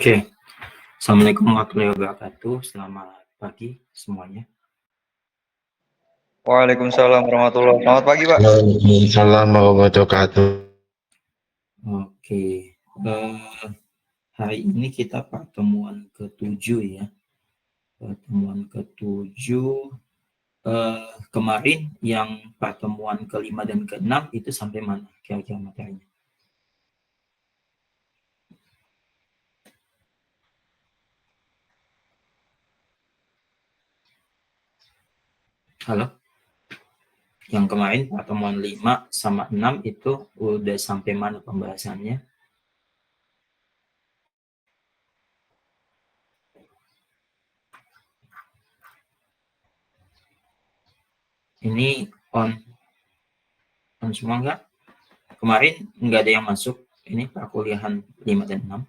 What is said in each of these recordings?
Oke, Assalamualaikum warahmatullahi wabarakatuh. Selamat pagi semuanya. Waalaikumsalam warahmatullahi wabarakatuh. Selamat pagi, Pak. Waalaikumsalam warahmatullahi wabarakatuh. Oke, hari ini kita pertemuan ke-7 ya. Pertemuan ke-7. Kemarin yang pertemuan ke-5 dan ke-6 itu sampai mana kira-kira materinya? Halo? Yang kemarin pertemuan 5 sama 6 itu udah sampai mana pembahasannya? Ini on semua nggak? Kemarin nggak ada yang masuk. Ini perkuliahan 5 dan 6.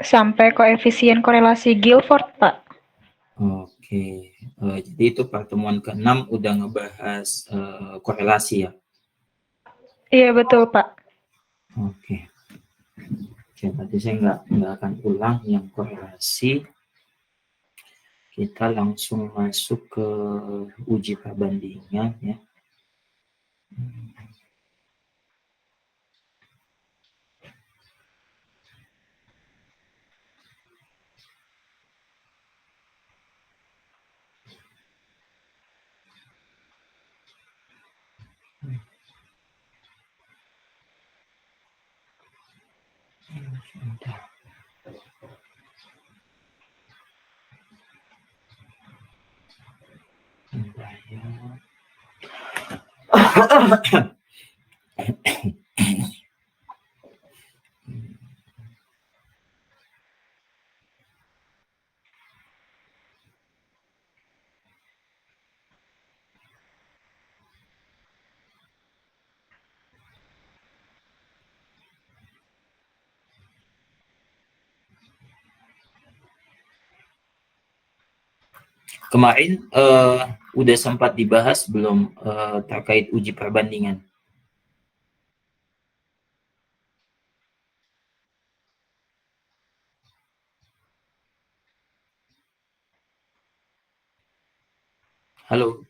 Sampai koefisien korelasi Guilford, Pak. Oke, jadi itu pertemuan ke-6 udah ngebahas korelasi ya? Iya, betul, Pak. Oke. Oke, berarti saya nggak akan ulang yang korelasi. Kita langsung masuk ke uji perbandingan ya. Kemarin udah sempat dibahas belum terkait uji perbandingan? Halo?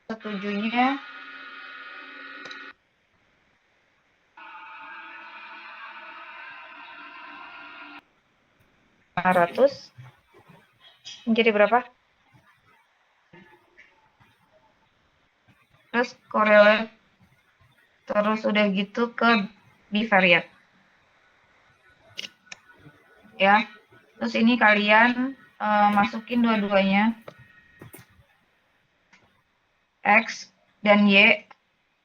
Setujunya 500 menjadi berapa? Terus korelate, terus udah gitu ke bivariat. Ya, terus ini kalian masukin dua-duanya, X dan Y.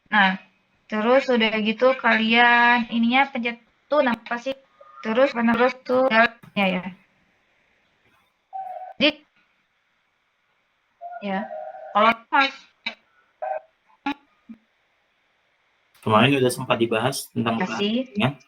Nah, terus udah gitu kalian ininya pencet tuh apa sih? Terus tuh ya. Jadi ya, kalau pas Kemarin udah sempat dibahas tentang perbandingan.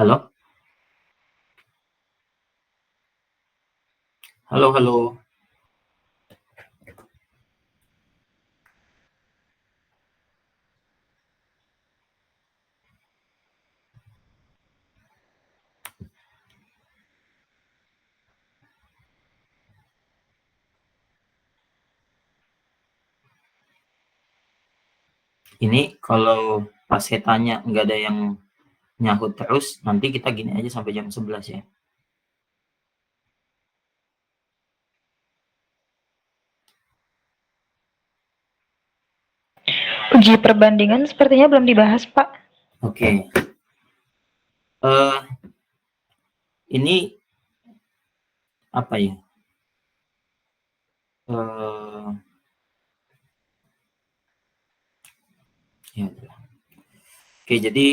Halo? Halo. Ini kalau pas saya tanya nggak ada yang nyahut terus, nanti kita gini aja sampai jam 11 ya. Uji perbandingan sepertinya belum dibahas, Pak. Oke. Ini apa ya? Ya. Oke, jadi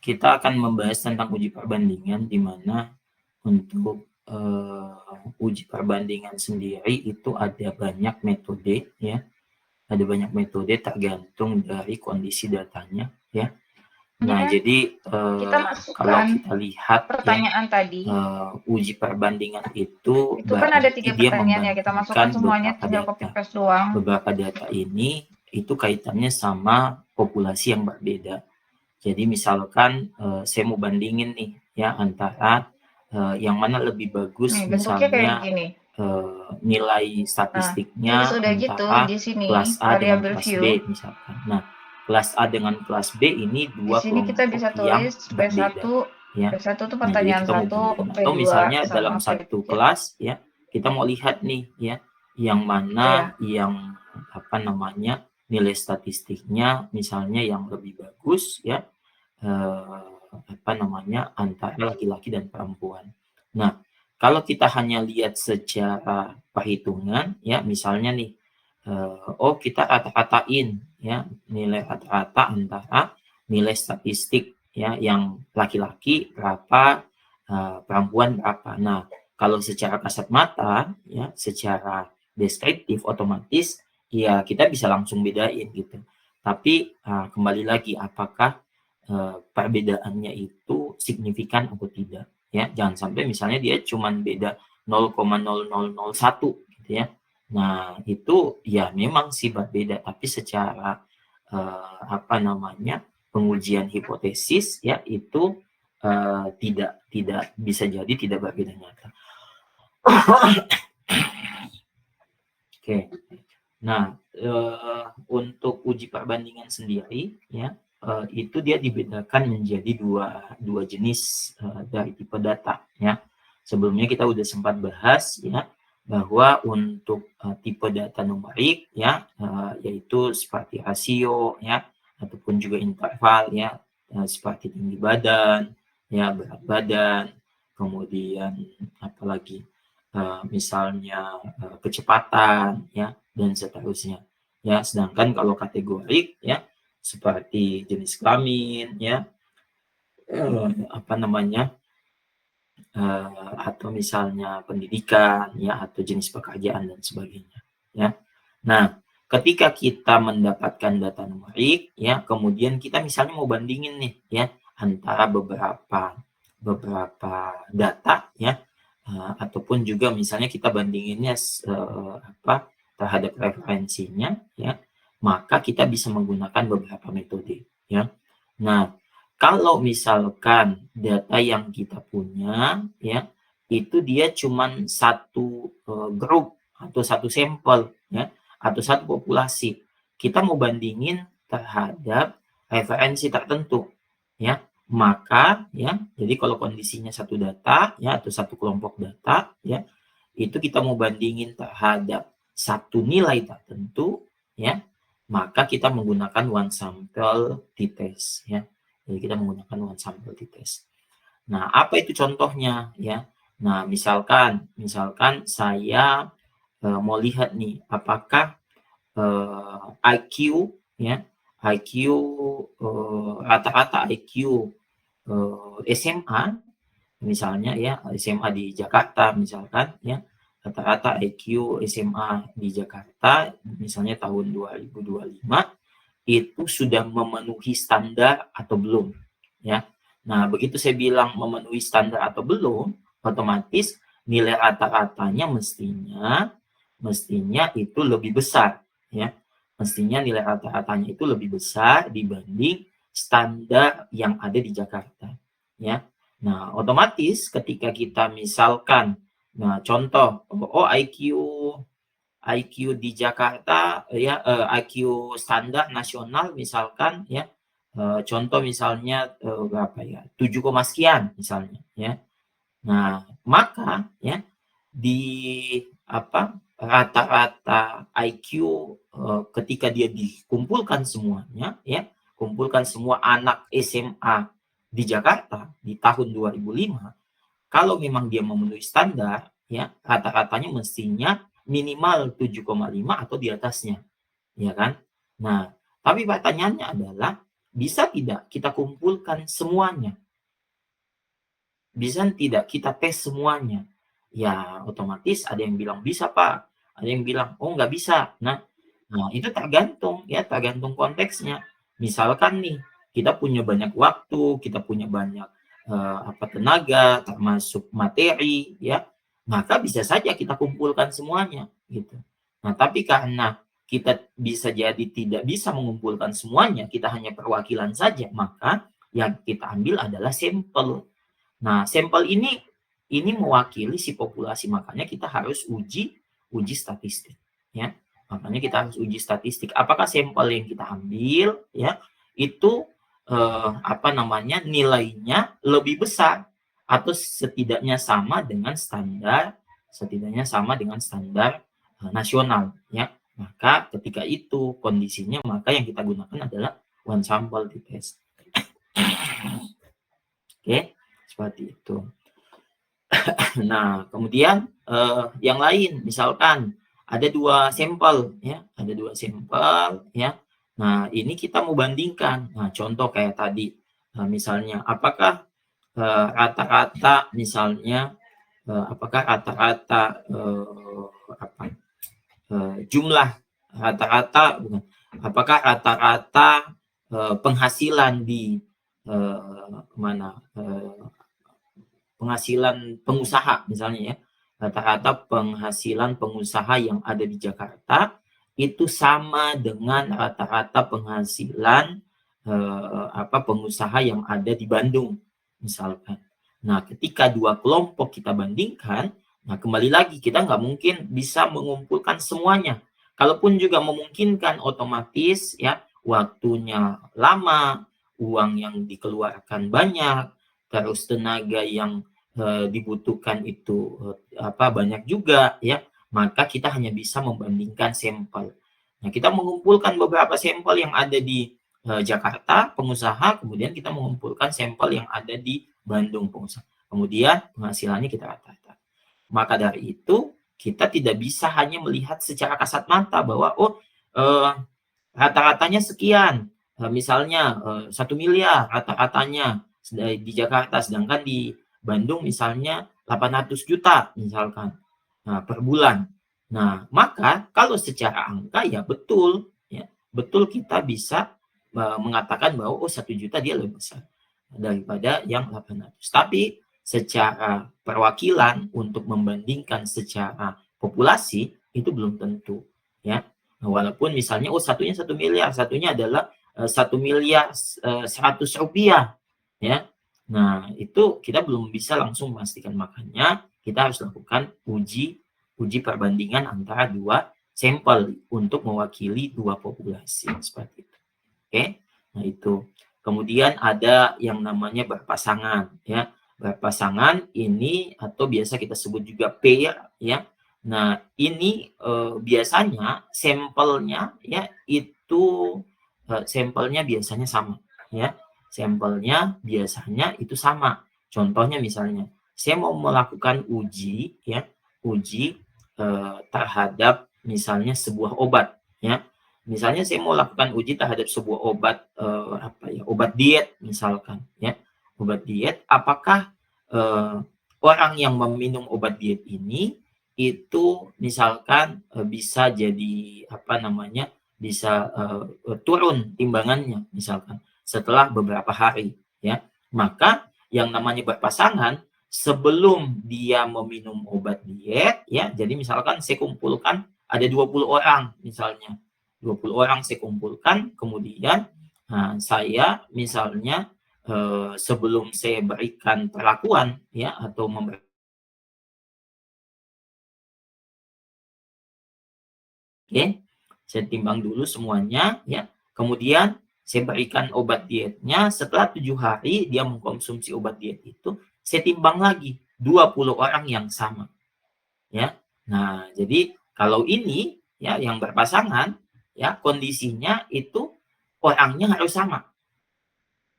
kita akan membahas tentang uji perbandingan, di mana untuk uji perbandingan sendiri itu ada banyak metode ya. Ada banyak metode tergantung dari kondisi datanya ya. Nah, Ya, jadi kita kalau masukkan kita lihat pertanyaan tadi. uji perbandingan itu Kan ada 3 dia pertanyaan ya, kita masukkan membandingkan semuanya, beberapa tinggal copy data. paste doang. Beberapa data ini itu kaitannya sama populasi yang berbeda. Jadi misalkan saya mau bandingin nih ya antara yang mana lebih bagus Nih, bentuknya kayak misalnya gini. nilai Jadi statistiknya sudah gitu antara di sini kelas A dengan variabel kelas view. B misalkan. Nah, kelas A dengan kelas B ini Di dua sini kita kelompok bisa yang tulis berbeda. B1, Ya. B1 itu Nah, jadi pertanyaan kita mau 1, bandingkan. B2 Atau misalnya sama dalam satu B3. kelas ya, kita mau lihat nih ya, yang mana yang apa namanya nilai statistiknya misalnya yang lebih bagus ya, apa namanya antara laki-laki dan perempuan. Nah, kalau kita hanya lihat secara perhitungan ya, misalnya nih, oh kita rata-ratain ya nilai rata-rata antara nilai statistik ya yang laki-laki berapa, perempuan berapa. Nah, kalau secara kasat mata ya, secara deskriptif otomatis ya kita bisa langsung bedain gitu. Tapi kembali lagi apakah perbedaannya itu signifikan atau tidak ya, jangan sampai misalnya dia cuma beda 0,0001 gitu ya. Nah, itu ya memang sih berbeda, tapi secara apa namanya pengujian hipotesis ya itu tidak bisa jadi tidak berbeda nyata. Oke. Nah, untuk uji perbandingan sendiri ya itu dia dibedakan menjadi dua jenis dari tipe data ya. Sebelumnya kita udah sempat bahas ya bahwa untuk tipe data numerik ya yaitu seperti rasio ya ataupun juga interval ya seperti tinggi badan ya berat badan kemudian apalagi misalnya kecepatan ya dan seterusnya ya. Sedangkan kalau kategorik ya seperti jenis kelamin ya apa namanya atau misalnya pendidikan ya atau jenis pekerjaan dan sebagainya ya. Nah, ketika kita mendapatkan data numerik ya kemudian kita misalnya mau bandingin nih ya antara beberapa data ya ataupun juga misalnya kita bandinginnya apa terhadap referensinya ya, maka kita bisa menggunakan beberapa metode ya. Nah, kalau misalkan data yang kita punya ya itu dia cuman satu grup atau satu sampel ya atau satu populasi, kita mau bandingin terhadap referensi tertentu ya, maka ya jadi kalau kondisinya satu data ya atau satu kelompok data ya itu kita mau bandingin terhadap satu nilai tertentu ya, maka kita menggunakan one sample t-test ya. Jadi kita menggunakan one sample t-test. Nah, apa itu contohnya ya? Nah, misalkan saya mau lihat nih apakah IQ ya, IQ rata-rata IQ SMA misalnya ya, SMA di Jakarta misalkan ya, rata-rata IQ SMA di Jakarta misalnya tahun 2025 itu sudah memenuhi standar atau belum ya. Nah, begitu saya bilang memenuhi standar atau belum, otomatis nilai rata-ratanya mestinya itu lebih besar ya. Mestinya nilai rata-ratanya itu lebih besar dibanding standar yang ada di Jakarta ya. Nah, otomatis ketika kita misalkan nah contoh IQ IQ di Jakarta ya, IQ standar nasional misalkan ya, contoh misalnya berapa ya, 7, sekian misalnya ya. Nah, maka ya di rata-rata IQ ketika dia dikumpulkan semuanya ya, kumpulkan semua anak SMA di Jakarta di tahun 2005, kalau memang dia memenuhi standar ya, rata-ratanya mestinya minimal 7,5 atau di atasnya, ya kan? Nah, tapi pertanyaannya adalah bisa tidak kita kumpulkan semuanya? Bisa tidak kita tes semuanya? Ya, otomatis ada yang bilang bisa, Pak. Ada yang bilang, oh nggak bisa. Nah, itu tergantung ya, tergantung konteksnya. Misalkan nih, kita punya banyak waktu, kita punya banyak tenaga, termasuk materi, ya, maka bisa saja kita kumpulkan semuanya, gitu. Nah, tapi karena kita bisa jadi tidak bisa mengumpulkan semuanya, kita hanya perwakilan saja, maka yang kita ambil adalah sampel. Nah, sampel ini mewakili si populasi, makanya kita harus uji statistik, ya. Makanya kita harus uji statistik. Apakah sampel yang kita ambil, ya, itu nilainya lebih besar atau setidaknya sama dengan standar nasional, ya. Maka ketika itu kondisinya, maka yang kita gunakan adalah one sample test. Oke, seperti itu. Nah, kemudian yang lain, misalkan ada 2 sampel ya, ada 2 sampel ya. Nah, ini kita mau bandingkan. Nah, contoh kayak tadi, misalnya apakah rata-rata misalnya apakah rata-rata jumlah rata-rata bukan, apakah rata-rata penghasilan di penghasilan pengusaha misalnya ya, rata-rata penghasilan pengusaha yang ada di Jakarta itu sama dengan rata-rata penghasilan pengusaha yang ada di Bandung misalkan. Nah, ketika 2 kelompok kita bandingkan, nah kembali lagi kita nggak mungkin bisa mengumpulkan semuanya. Kalaupun juga memungkinkan, otomatis ya waktunya lama, uang yang dikeluarkan banyak, terus tenaga yang dibutuhkan itu banyak juga ya, maka kita hanya bisa membandingkan sampel. Nah, kita mengumpulkan beberapa sampel yang ada di Jakarta pengusaha, kemudian kita mengumpulkan sampel yang ada di Bandung pengusaha. Kemudian penghasilannya kita rata-rata. Maka dari itu kita tidak bisa hanya melihat secara kasat mata bahwa rata-ratanya sekian. Misalnya 1 miliar rata-ratanya di Jakarta, sedangkan di Bandung misalnya 800 juta misalkan per bulan. Nah, maka kalau secara angka ya betul kita bisa mengatakan bahwa 1 juta dia lebih besar daripada yang 800. Tapi secara perwakilan untuk membandingkan secara populasi itu belum tentu ya. Walaupun misalnya satunya 1 miliar, satunya adalah 1 miliar 100 rupiah ya. Nah, itu kita belum bisa langsung memastikan, makanya kita harus lakukan uji perbandingan antara 2 sampel untuk mewakili 2 populasi seperti itu. Oke. Nah, itu. Kemudian ada yang namanya berpasangan ya. Berpasangan ini atau biasa kita sebut juga pair ya. Nah, ini biasanya sampelnya ya itu sampelnya biasanya sama ya. Sampelnya biasanya itu sama. Contohnya misalnya, saya mau melakukan uji ya, terhadap misalnya sebuah obat ya. Misalnya saya mau lakukan uji terhadap sebuah obat obat diet misalkan ya. Obat diet, apakah orang yang meminum obat diet ini itu misalkan bisa jadi bisa turun timbangannya misalkan setelah beberapa hari ya. Maka yang namanya berpasangan sebelum dia meminum obat diet ya, jadi misalkan saya kumpulkan ada 20 orang misalnya. 20 orang saya kumpulkan, kemudian saya misalnya sebelum saya berikan perlakuan ya atau memberikan Oke, saya timbang dulu semuanya ya. Kemudian saya berikan obat dietnya. Setelah 7 hari dia mengkonsumsi obat diet itu, saya timbang lagi 20 orang yang sama ya. Nah, jadi kalau ini ya yang berpasangan ya kondisinya itu orangnya harus sama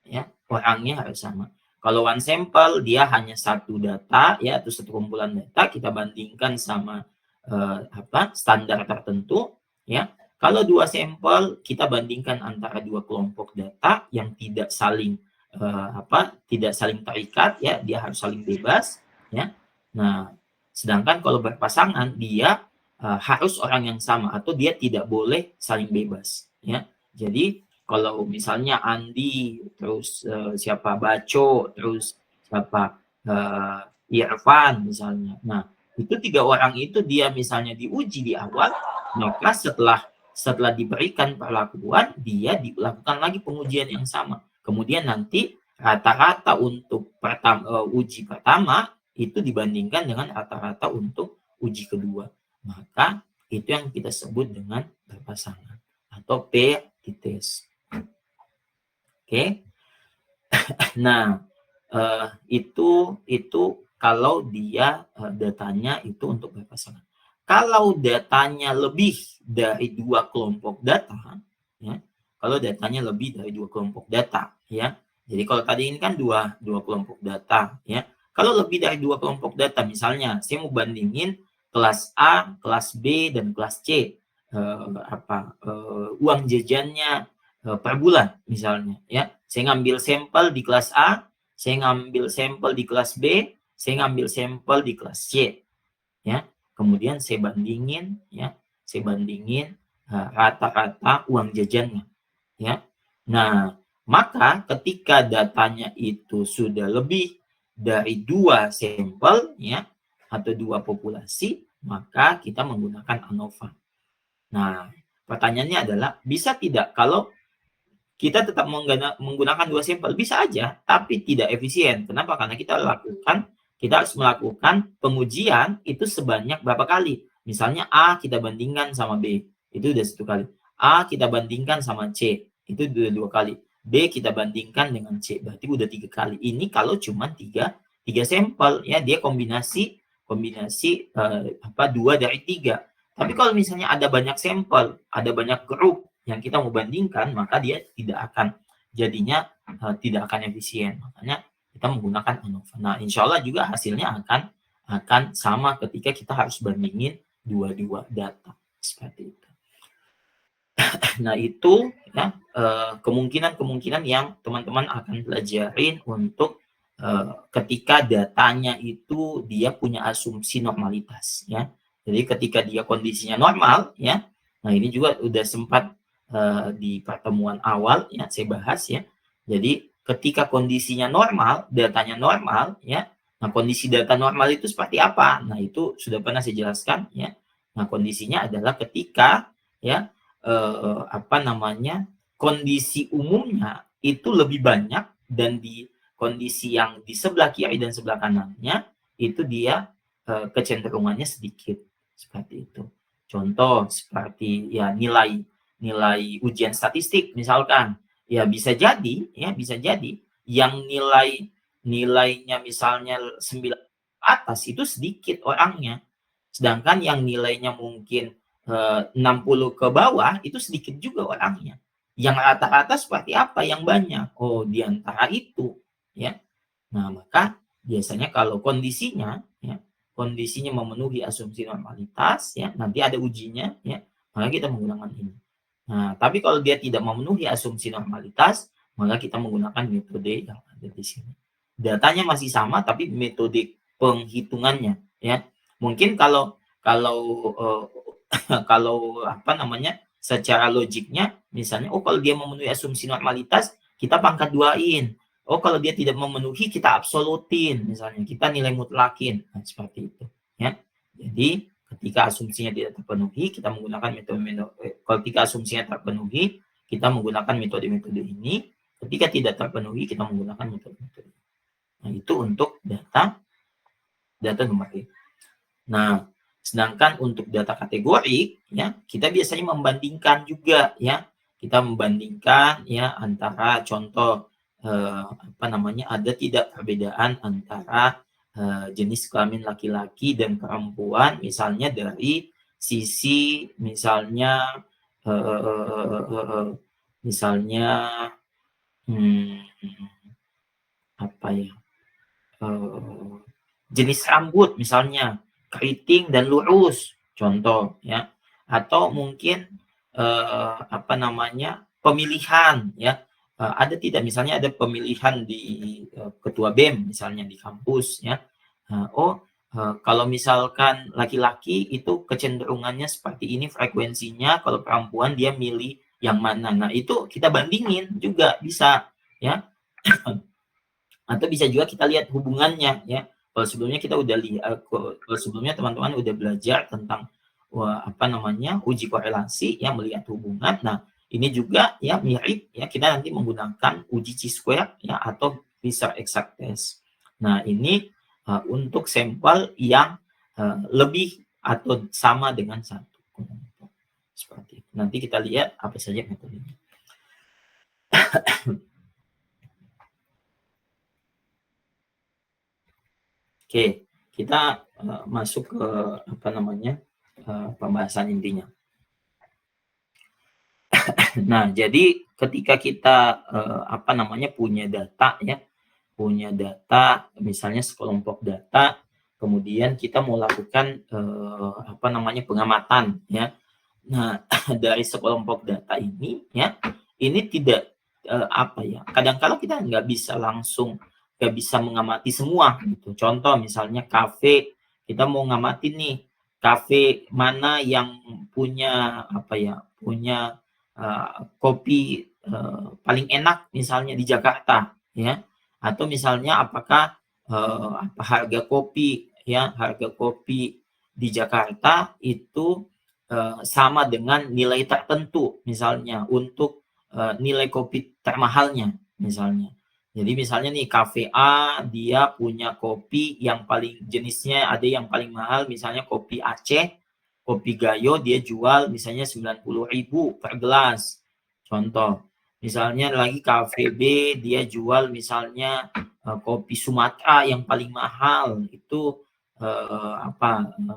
ya, orangnya harus sama. Kalau one sampel dia hanya satu data ya atau satu kumpulan data, kita bandingkan sama standar tertentu ya. Kalau dua sampel kita bandingkan antara dua kelompok data yang tidak saling tidak saling terikat ya, dia harus saling bebas ya. Nah, sedangkan kalau berpasangan dia harus orang yang sama atau dia tidak boleh saling bebas ya. Jadi kalau misalnya Andi, terus siapa Baco, terus siapa Irfan misalnya. Nah, itu 3 orang itu dia misalnya diuji di awal, maka setelah diberikan perlakuan, dia dilakukan lagi pengujian yang sama. Kemudian nanti rata-rata untuk uji pertama itu dibandingkan dengan rata-rata untuk uji kedua. Maka itu yang kita sebut dengan berpasangan atau pair test. Oke. Nah, itu kalau dia datanya itu untuk berpasangan. Kalau datanya lebih dari 2 kelompok data, ya. Kalau datanya lebih dari 2 kelompok data, ya. Jadi kalau tadi ini kan dua kelompok data, ya. Kalau lebih dari 2 kelompok data, misalnya saya mau bandingin kelas A, kelas B, dan kelas C, uang jajannya per bulan misalnya, ya. Saya ngambil sampel di kelas A, saya ngambil sampel di kelas B, saya ngambil sampel di kelas C, ya. Kemudian saya bandingin, ya. Saya bandingin rata-rata uang jajannya, ya. Nah, maka ketika datanya itu sudah lebih dari 2 sampel, ya, atau 2 populasi, maka kita menggunakan ANOVA. Nah, pertanyaannya adalah bisa tidak kalau kita tetap menggunakan 2 sampel? Bisa aja, tapi tidak efisien. Kenapa? Karena kita harus melakukan pengujian itu sebanyak berapa kali. Misalnya A kita bandingkan sama B, itu udah 1 kali. A kita bandingkan sama C, itu udah 2 kali. B kita bandingkan dengan C, berarti udah 3 kali. Ini kalau cuma 3 sampel ya, dia kombinasi 2 dari 3. Tapi kalau misalnya ada banyak sampel, ada banyak grup yang kita mau bandingkan, maka dia tidak akan efisien. Makanya kita menggunakan ANOVA. Nah, insya Allah juga hasilnya akan sama ketika kita harus bandingin dua data seperti itu. Nah, itu ya kemungkinan yang teman-teman akan pelajarin untuk ketika datanya itu dia punya asumsi normalitas ya. Jadi ketika dia kondisinya normal ya. Nah, ini juga udah sempat di pertemuan awal ya saya bahas ya. Jadi ketika kondisinya normal, datanya normal ya. Nah, kondisi data normal itu seperti apa? Nah, itu sudah pernah saya jelaskan ya. Nah, kondisinya adalah ketika ya kondisi umumnya itu lebih banyak dan di kondisi yang di sebelah kiri dan sebelah kanannya itu dia kecenderungannya sedikit seperti itu. Contoh seperti ya nilai ujian statistik misalkan ya bisa jadi yang nilainya misalnya 9 atas itu sedikit orangnya, sedangkan yang nilainya mungkin 60 ke bawah itu sedikit juga orangnya. Yang rata-rata seperti apa yang banyak? Oh, di antara itu ya. Nah, maka biasanya kalau kondisinya memenuhi asumsi normalitas ya, nanti ada ujinya ya, maka kita menggunakan ini. Nah, tapi kalau dia tidak memenuhi asumsi normalitas, maka kita menggunakan metode yang ada di sini. Datanya masih sama tapi metode penghitungannya ya. Mungkin kalau secara logiknya misalnya kalau dia memenuhi asumsi normalitas kita pangkat 2-in. Kalau dia tidak memenuhi kita absolutin misalnya, kita nilai mutlakin. Nah, seperti itu ya. Jadi ketika asumsinya tidak terpenuhi kita menggunakan ketika asumsinya terpenuhi kita menggunakan metode-metode ini, ketika tidak terpenuhi kita menggunakan metode-metode. Nah, itu untuk data nomor. Nah, Sedangkan untuk data kategori, ya, kita biasanya membandingkan juga, ya. Kita membandingkan, ya, antara contoh ada tidak perbedaan antara jenis kelamin laki-laki dan perempuan, misalnya dari sisi misalnya jenis rambut misalnya keriting dan lurus contoh, ya, atau mungkin pemilihan, ya. Ada tidak misalnya ada pemilihan di ketua BEM misalnya di kampus, ya. Kalau misalkan laki-laki itu kecenderungannya seperti ini frekuensinya, kalau perempuan dia milih yang mana. Nah, itu kita bandingin juga bisa, ya. Atau bisa juga kita lihat hubungannya, ya. Kalau sebelumnya kita udah lihat, kalau sebelumnya teman-teman udah belajar tentang uji korelasi, ya, melihat hubungan. Nah, ini juga, ya, mirip, ya, kita nanti menggunakan uji chi-square, ya, atau Fisher exact test. Nah, ini untuk sampel yang lebih atau sama dengan satu kelompok. Seperti itu. Nanti kita lihat apa saja metodenya. Oke, kita masuk ke pembahasan intinya. Nah, jadi ketika kita punya data, ya, punya data, misalnya sekelompok data, kemudian kita mau lakukan pengamatan, ya. Nah, dari sekelompok data ini, ya, ini tidak kadang-kala kita nggak bisa mengamati semua gitu. Contoh misalnya kafe, kita mau ngamatin nih kafe mana yang punya kopi paling enak misalnya di Jakarta, ya. Atau misalnya apakah harga kopi di Jakarta itu sama dengan nilai tertentu misalnya untuk nilai kopi termahalnya misalnya. Jadi misalnya nih kafe A dia punya kopi yang paling jenisnya ada yang paling mahal misalnya kopi Aceh, kopi Gayo dia jual misalnya 90.000 per gelas. Contoh. Misalnya lagi kafe B dia jual misalnya kopi Sumatera yang paling mahal itu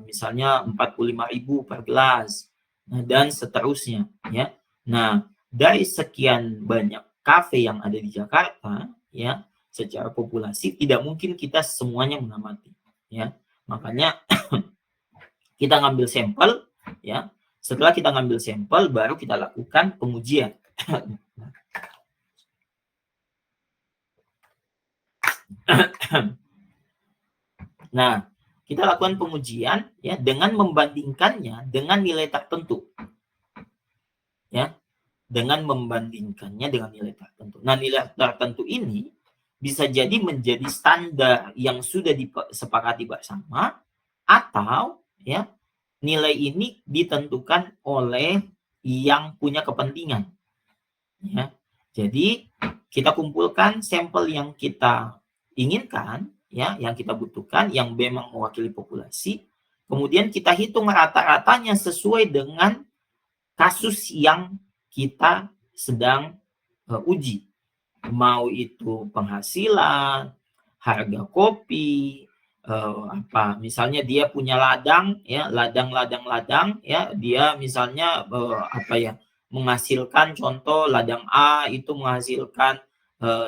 misalnya 45.000 per gelas. Nah, dan seterusnya, ya. Nah, dari sekian banyak kafe yang ada di Jakarta, ya, secara populasi tidak mungkin kita semuanya mengamati, ya. Makanya kita ngambil sampel, ya. Setelah kita ngambil sampel baru kita lakukan pengujian. Nah, kita lakukan pengujian, ya, dengan membandingkannya dengan nilai tertentu, ya. Dengan membandingkannya dengan nilai tertentu. Nah, nilai tertentu ini bisa jadi menjadi standar yang sudah disepakati bersama, atau, ya, nilai ini ditentukan oleh yang punya kepentingan, ya. Jadi kita kumpulkan sampel yang kita inginkan, ya, yang kita butuhkan, yang memang mewakili populasi, kemudian kita hitung rata-ratanya sesuai dengan kasus yang kita sedang uji. Mau itu penghasilan, harga kopi, misalnya dia punya ladang, ya, ladang, ya, dia misalnya menghasilkan, contoh ladang A itu menghasilkan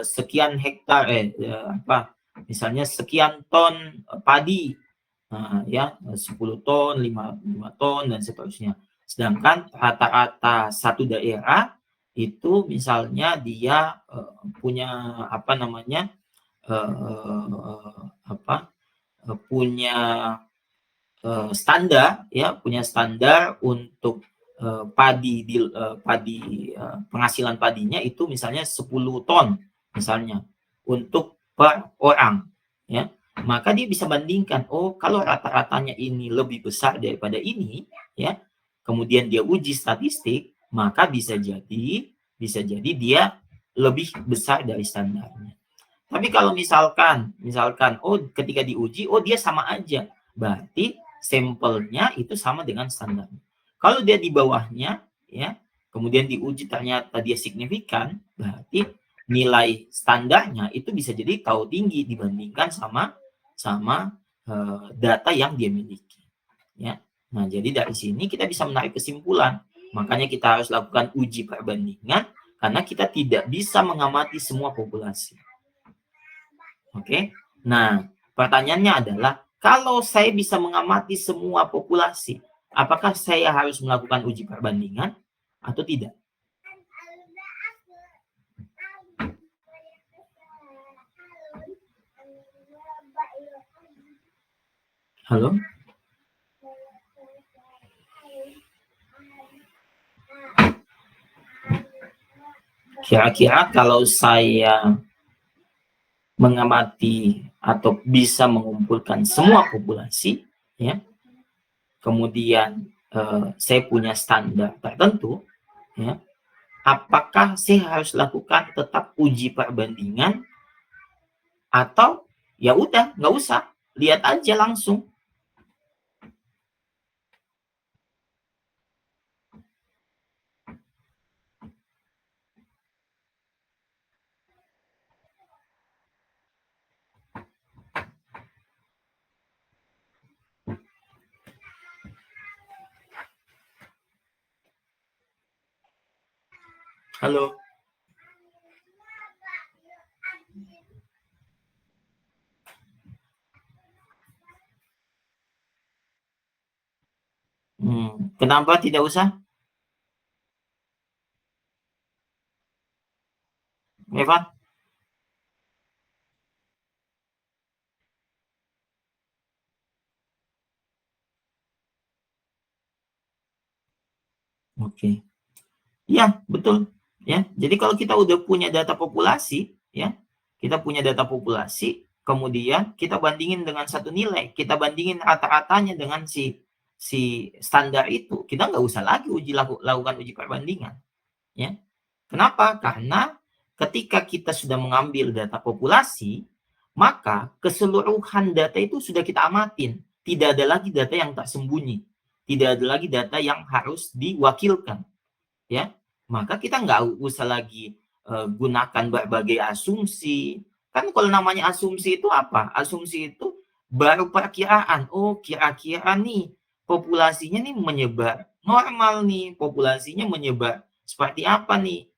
sekian hektar, misalnya sekian ton padi, ya, 10 ton, 5 ton dan seterusnya. Sedangkan rata-rata satu daerah itu misalnya dia punya punya standar, ya, punya standar untuk penghasilan padinya itu misalnya 10 ton misalnya untuk per orang, ya. Maka dia bisa bandingkan, oh kalau rata-ratanya ini lebih besar daripada ini, ya, kemudian dia uji statistik, maka bisa jadi dia lebih besar dari standarnya. Tapi kalau misalkan oh ketika diuji, oh dia sama aja, berarti sampelnya itu sama dengan standarnya. Kalau dia di bawahnya, ya, kemudian diuji ternyata dia signifikan, berarti nilai standarnya itu bisa jadi terlalu tinggi dibandingkan sama data yang dia miliki. Ya. Nah, jadi dari sini kita bisa menarik kesimpulan. Makanya kita harus lakukan uji perbandingan karena kita tidak bisa mengamati semua populasi. Oke. Nah, pertanyaannya adalah kalau saya bisa mengamati semua populasi, apakah saya harus melakukan uji perbandingan atau tidak? Halo? Kira-kira kalau saya mengamati atau bisa mengumpulkan semua populasi, ya, kemudian saya punya standar tertentu, ya, apakah saya harus lakukan tetap uji perbandingan atau ya udah nggak usah, lihat aja langsung. Halo. Kenapa tidak usah? Evan? Oke. Ya, betul. Ya, jadi kalau kita udah punya data populasi, ya, kita punya data populasi, kemudian kita bandingin dengan satu nilai, kita bandingin rata-ratanya dengan si standar itu, kita nggak usah lagi lakukan uji perbandingan. Ya, kenapa? Karena ketika kita sudah mengambil data populasi, maka keseluruhan data itu sudah kita amatin. Tidak ada lagi data yang tersembunyi. Tidak ada lagi data yang harus diwakilkan. Ya, maka kita nggak usah lagi gunakan berbagai asumsi. Kan kalau namanya asumsi itu apa? Asumsi itu baru perkiraan. Oh, kira-kira nih populasinya nih menyebar normal nih, populasinya menyebar seperti apa nih?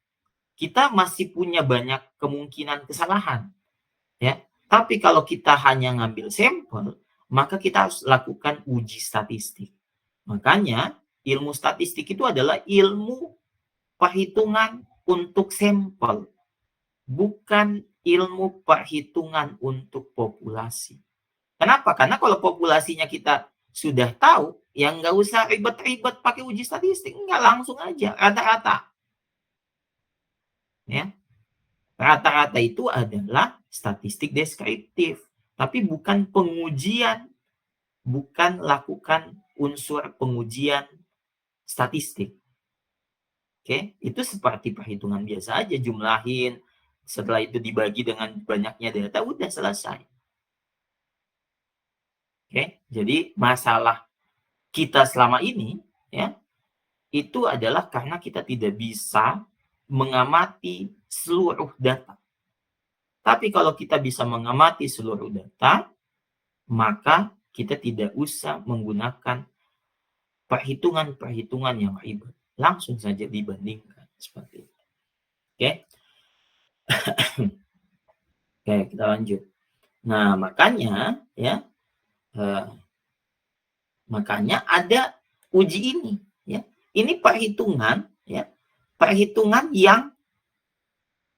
Kita masih punya banyak kemungkinan kesalahan, ya. Tapi kalau kita hanya ngambil sampel, maka kita harus lakukan uji statistik. Makanya ilmu statistik itu adalah ilmu perhitungan untuk sampel, bukan ilmu perhitungan untuk populasi. Kenapa? Karena kalau populasinya kita sudah tahu, ya nggak usah ribet-ribet pakai uji statistik, nggak, langsung aja rata-rata. Ya, rata-rata itu adalah statistik deskriptif, tapi bukan pengujian, bukan lakukan unsur pengujian statistik. Oke, itu seperti perhitungan biasa aja, jumlahin, setelah itu dibagi dengan banyaknya data, udah selesai. Oke, jadi masalah kita selama ini, ya, itu adalah karena kita tidak bisa mengamati seluruh data. Tapi kalau kita bisa mengamati seluruh data, maka kita tidak usah menggunakan perhitungan-perhitungan yang ribet. Langsung saja dibandingkan seperti itu. Oke. Oke, kita lanjut. Nah, makanya ya makanya ada uji ini, ya. Ini perhitungan, ya. Perhitungan yang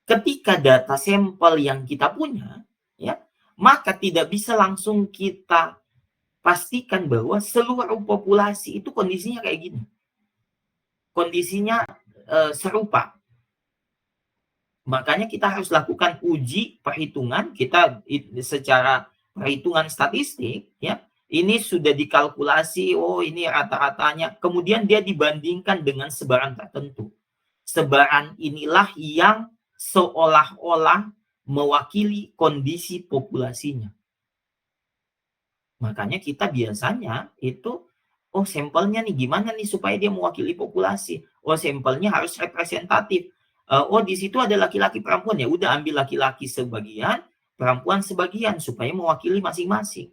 ketika data sampel yang kita punya, ya, maka tidak bisa langsung kita pastikan bahwa seluruh populasi itu kondisinya kayak gini. Kondisinya serupa. Makanya kita harus lakukan uji perhitungan, kita secara perhitungan statistik, ya. Ini sudah dikalkulasi, oh ini rata-ratanya, kemudian dia dibandingkan dengan sebaran tertentu. Sebaran inilah yang seolah-olah mewakili kondisi populasinya. Makanya kita biasanya itu, oh sampelnya nih gimana nih supaya dia mewakili populasi. Oh sampelnya harus representatif. Oh di situ ada laki-laki perempuan, ya udah ambil laki-laki sebagian, perempuan sebagian supaya mewakili masing-masing.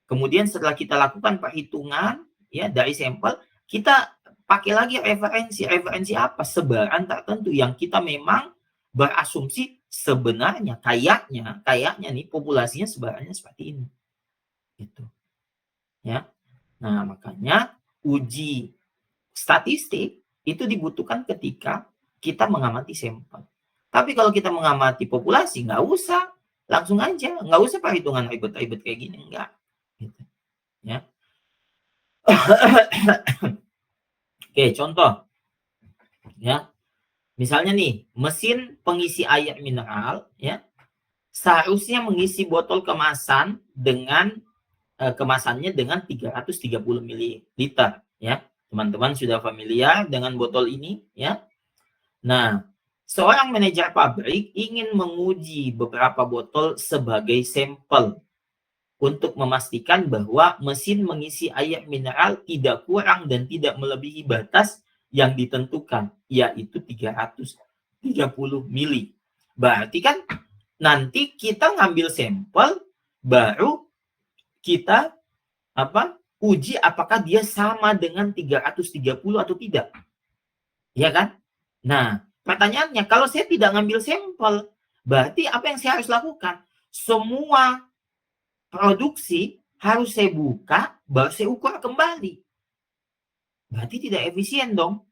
Kemudian setelah kita lakukan perhitungan ya dari sampel, kita pakai lagi referensi apa? Sebaran tertentu yang kita memang berasumsi sebenarnya kayaknya nih populasinya sebarannya seperti ini. Gitu. Ya. Nah, makanya uji statistik itu dibutuhkan ketika kita mengamati sampel. Tapi kalau kita mengamati populasi, nggak usah. Langsung aja. Nggak usah perhitungan ribet-ribet kayak gini. Nggak. Gitu. Ya. Oke, contoh. Ya. Misalnya nih, mesin pengisi air mineral, ya, seharusnya mengisi botol kemasan dengan kemasannya dengan 330 ml, ya. Teman-teman sudah familiar dengan botol ini, ya. Nah, seorang manajer pabrik ingin menguji beberapa botol sebagai sampel untuk memastikan bahwa mesin mengisi air mineral tidak kurang dan tidak melebihi batas yang ditentukan, yaitu 330 ml. Berarti kan nanti kita ngambil sampel, baru kita uji apakah dia sama dengan 330 atau tidak. Ya kan? Nah, pertanyaannya, kalau saya tidak ngambil sampel, berarti apa yang saya harus lakukan? Semua produksi harus saya buka, baru saya ukur kembali. Berarti tidak efisien dong.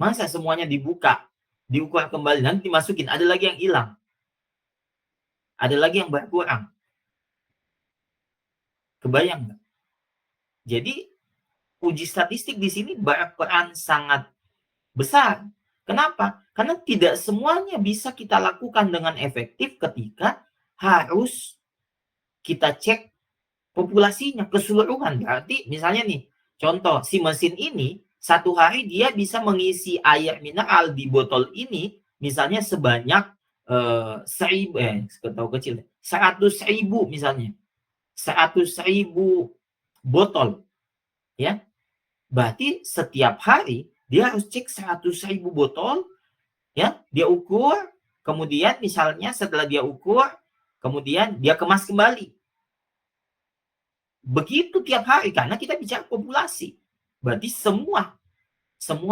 Masa semuanya dibuka, diukur kembali, nanti dimasukin, ada lagi yang hilang. Ada lagi yang berkurang. Kebayang nggak? Jadi uji statistik di sini berperan sangat besar. Kenapa? Karena tidak semuanya bisa kita lakukan dengan efektif ketika harus kita cek populasinya keseluruhan. Berarti misalnya nih, contoh si mesin ini satu hari dia bisa mengisi air mineral di botol ini misalnya sebanyak 100.000 misalnya. 100.000 botol, ya. Berarti setiap hari dia harus cek 100.000 botol, ya. Dia ukur, kemudian misalnya setelah dia ukur, kemudian dia kemas kembali. Begitu tiap hari, karena kita bicara populasi. Berarti semua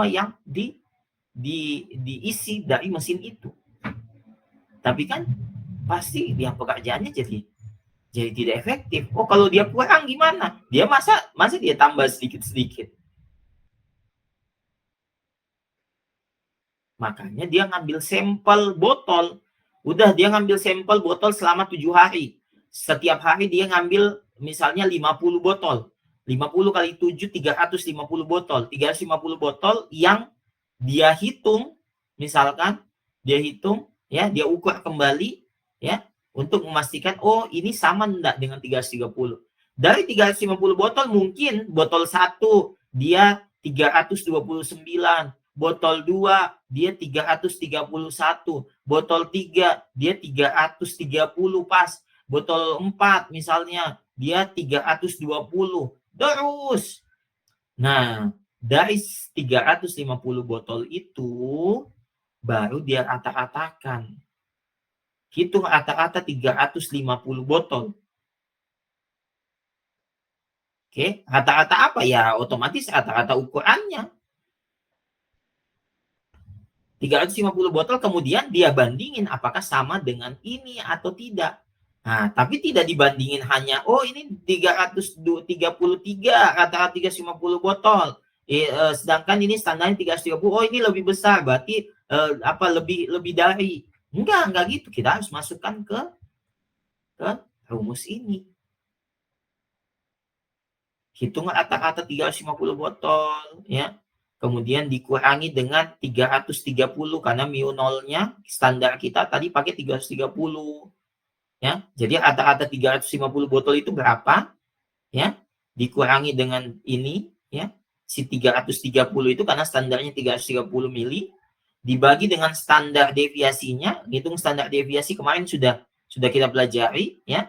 yang diisi dari mesin itu. Tapi kan pasti dia pekerjaannya jadi tidak efektif. Oh, kalau dia kurang gimana? Dia masa dia tambah sedikit-sedikit. Makanya dia ngambil sampel botol. Udah dia ngambil sampel botol selama 7 hari. Setiap hari dia ngambil misalnya 50 botol. 50 kali 7, 350 botol. 350 botol yang dia hitung, misalkan dia hitung, ya, dia ukur kembali, ya, untuk memastikan, oh ini sama enggak dengan 330. Dari 350 botol, mungkin botol 1 dia 329, botol 2 dia 331, botol 3 dia 330 pas, botol 4 misalnya dia 320. Terus. Nah, dari 350 botol itu baru dia rata-ratakan. Hitung rata-rata 350 botol. Oke, rata-rata apa ya? Otomatis rata-rata ukurannya. 350 botol, kemudian dia bandingin apakah sama dengan ini atau tidak. Nah, tapi tidak dibandingin hanya, oh ini 333, rata-rata 350 botol. Sedangkan ini standarnya 330, oh ini lebih besar, berarti lebih dari. Enggak gitu. Kita harus masukkan ke rumus ini. Hitung rata-rata 350 botol, ya. Kemudian dikurangi dengan 330 karena mu nolnya standar kita tadi pakai 330. Ya. Jadi rata-rata 350 botol itu berapa? Ya. Dikurangi dengan ini, ya. Si 330 itu karena standarnya 330 mili. Dibagi dengan standar deviasinya, hitung standar deviasi kemarin sudah kita pelajari, ya.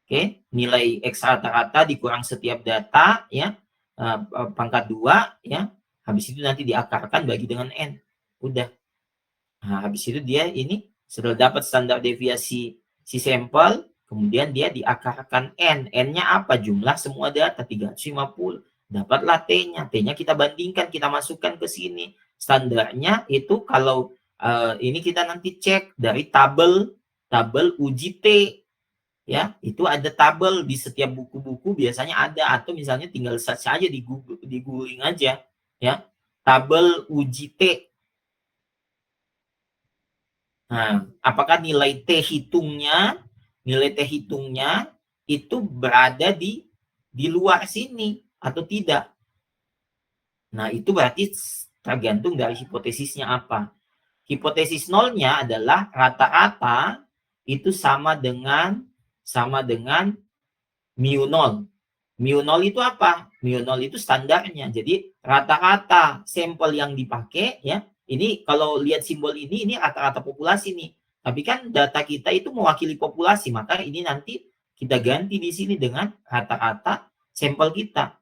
Oke, nilai X rata-rata dikurang setiap data, ya, pangkat 2, ya. Habis itu nanti diakarkan bagi dengan N. Udah. Nah, habis itu dia ini sudah dapat standar deviasi si sampel, kemudian dia diakarkan N. N-nya apa? Jumlah semua data 350. Dapatlah T-nya. T-nya kita bandingkan, kita masukkan ke sini. Standarnya itu kalau ini kita nanti cek dari tabel uji T. Ya, itu ada tabel di setiap buku-buku biasanya ada, atau misalnya tinggal search aja di googling aja, ya. Tabel uji T. Nah, apakah nilai T hitungnya itu berada di luar sini atau tidak? Nah, itu berarti tergantung dari hipotesisnya apa. Hipotesis nolnya adalah rata-rata itu sama dengan mu nol. Mu nol itu apa? Mu nol itu standarnya. Jadi rata-rata sampel yang dipakai, ya. Ini kalau lihat simbol ini rata-rata populasi nih. Tapi kan data kita itu mewakili populasi, maka ini nanti kita ganti di sini dengan rata-rata sampel kita.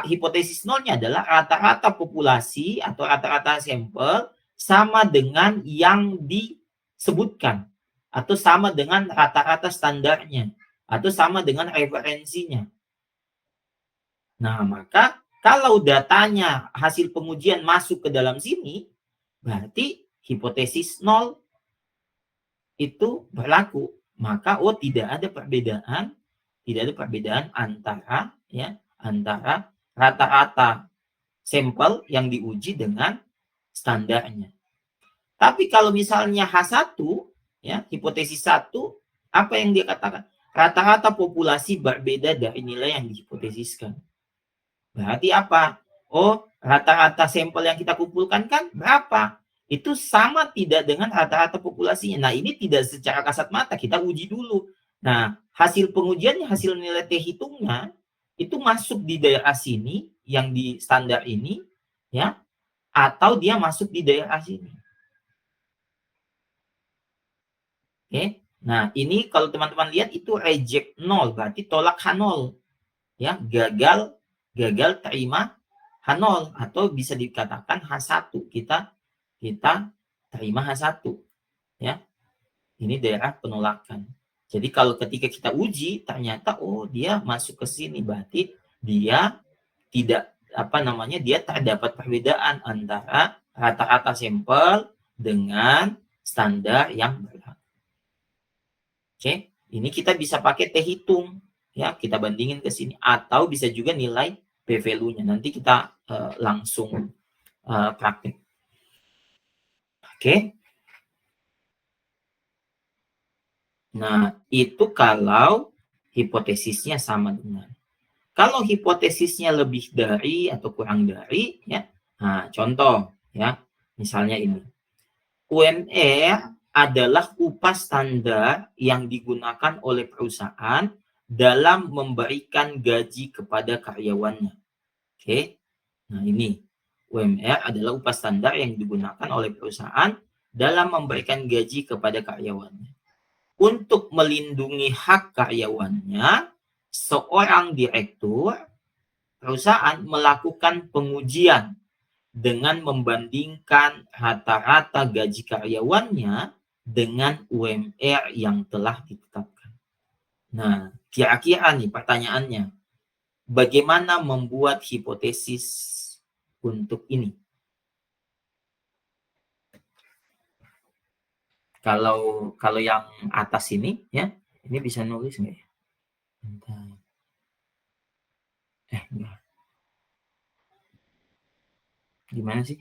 Hipotesis nolnya adalah rata-rata populasi atau rata-rata sampel sama dengan yang disebutkan, atau sama dengan rata-rata standarnya, atau sama dengan referensinya. Nah, maka kalau datanya hasil pengujian masuk ke dalam sini, berarti hipotesis nol itu berlaku. Maka tidak ada perbedaan antara rata-rata sampel yang diuji dengan standarnya. Tapi kalau misalnya H1, ya, hipotesis 1, apa yang dia katakan? Rata-rata populasi berbeda dari nilai yang dihipotesiskan. Berarti apa? Oh, rata-rata sampel yang kita kumpulkan kan berapa? Itu sama tidak dengan rata-rata populasinya. Nah, ini tidak secara kasat mata, kita uji dulu. Nah, hasil pengujiannya, hasil nilai T hitungnya, itu masuk di daerah sini, yang di standar ini, ya, atau dia masuk di daerah sini. Oke. Nah, ini kalau teman-teman lihat itu reject 0, berarti tolak H0. Ya, gagal terima H0, atau bisa dikatakan H1. Kita terima H1, ya. Ini daerah penolakan. Jadi kalau ketika kita uji ternyata dia masuk ke sini, berarti dia tidak dia terdapat perbedaan antara rata-rata sampel dengan standar yang berlaku. Oke, ini kita bisa pakai T hitung, ya, kita bandingin ke sini, atau bisa juga nilai p-value-nya. Nanti kita langsung praktek. Oke. Nah, itu kalau hipotesisnya sama dengan. Kalau hipotesisnya lebih dari atau kurang dari, ya. Nah, contoh, ya. Misalnya ini. UMR adalah upah standar yang digunakan oleh perusahaan dalam memberikan gaji kepada karyawannya. Oke. Nah, ini. UMR adalah upah standar yang digunakan oleh perusahaan dalam memberikan gaji kepada karyawannya. Untuk melindungi hak karyawannya, seorang direktur perusahaan melakukan pengujian dengan membandingkan rata-rata gaji karyawannya dengan UMR yang telah ditetapkan. Nah, kira-kira nih pertanyaannya, bagaimana membuat hipotesis untuk ini? Kalau yang atas ini, ya, ini bisa nulis nggak ya? Enggak. Gimana sih?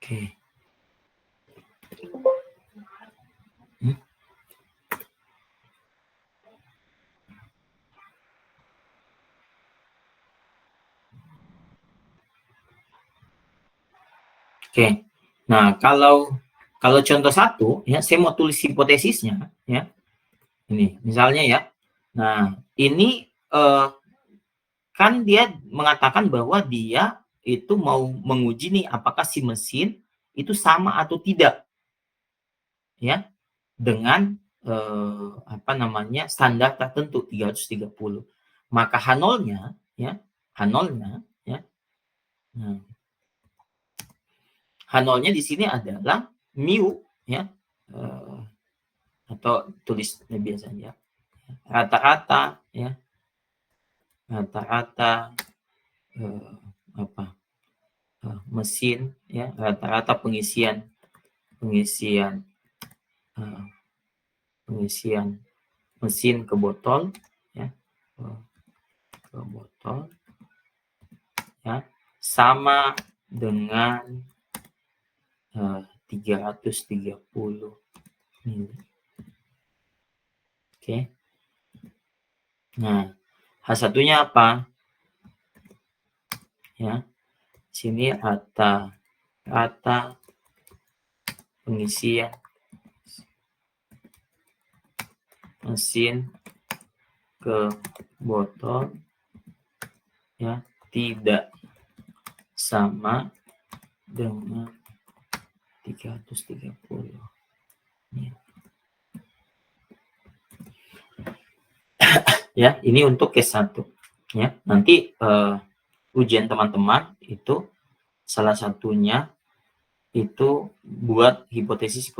Oke. Oke. Nah, kalau contoh satu, ya, saya mau tulis hipotesisnya, ya. Ini, misalnya ya. Nah, ini kan dia mengatakan bahwa dia itu mau menguji nih apakah si mesin itu sama atau tidak, ya, dengan standar tertentu 330. Maka H0-nya, ya, H0-nya, ya. Nah, H0-nya di sini adalah mu, ya, atau tulis biasa aja, rata-rata, ya, rata-rata mesin, ya, rata-rata pengisian mesin ke botol, ya, ke botol, ya, sama dengan 330 mili. Oke. Nah, H1-nya apa? Ya, sini rata pengisian mesin ke botol, ya, tidak sama dengan 330. Ya, ini untuk case 1. Ya, nanti ujian teman-teman itu salah satunya itu buat hipotesis.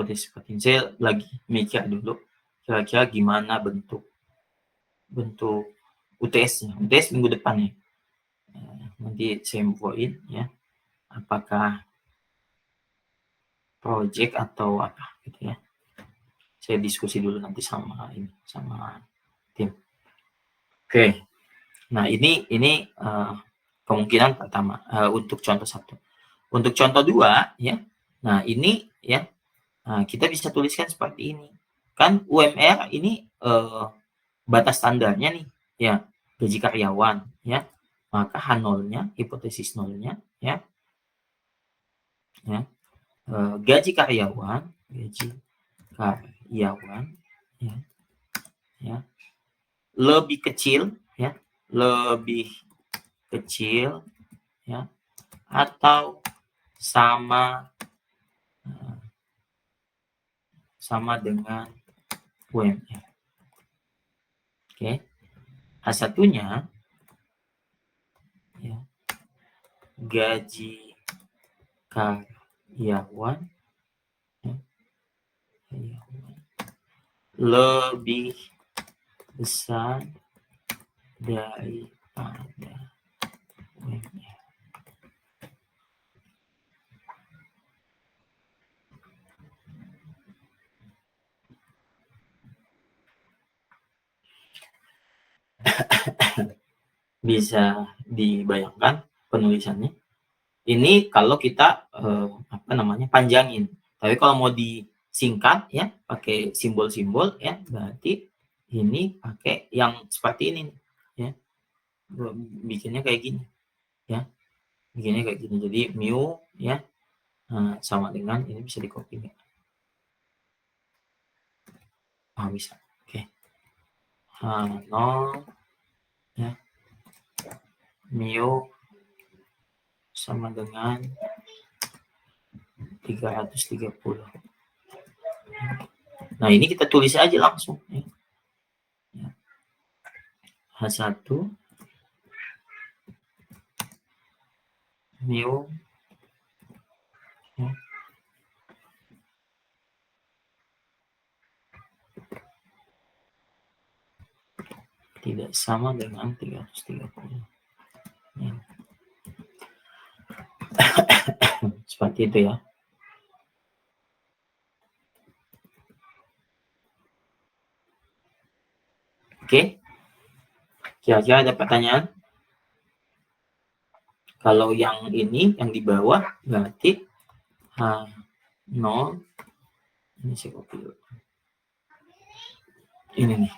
Saya lagi mikir dulu kira-kira gimana bentuk UTS-nya. UTS minggu depan ya. Nanti saya infoin ya, apakah project atau apa gitu ya. Saya diskusi dulu nanti sama tim. Oke. Nah, ini kemungkinan pertama untuk contoh 1. Untuk contoh 2, ya. Nah, ini ya. Nah, kita bisa tuliskan seperti ini. Kan UMR ini batas standarnya nih, ya, gaji karyawan, ya. Maka H0-nya, hipotesis 0-nya, ya. Ya. Gaji karyawan, ya. Ya. Lebih kecil, ya. Lebih kecil, ya, atau sama dengan UMR. Oke. H1-nya, ya, gaji karyawan, ya, lebih besar daripada UMR. Bisa dibayangkan penulisannya. Ini kalau kita panjangin. Tapi kalau mau disingkat, ya, pakai simbol-simbol, ya, berarti ini pakai yang seperti ini, ya. Bikinnya kayak gini, ya. Bikinnya kayak gini. Jadi mu, ya, sama dengan ini bisa di-copy nggak? Bisa. Oke. H0, ya, mu sama dengan 330. Nah, ini kita tulis aja langsung, ya. H1 mu, ya, tidak sama dengan 330. Ya. Seperti itu ya. Oke. Kira-kira ada pertanyaan? Kalau yang ini, yang di bawah, berarti H0 ini saya copy dulu. Ini nih.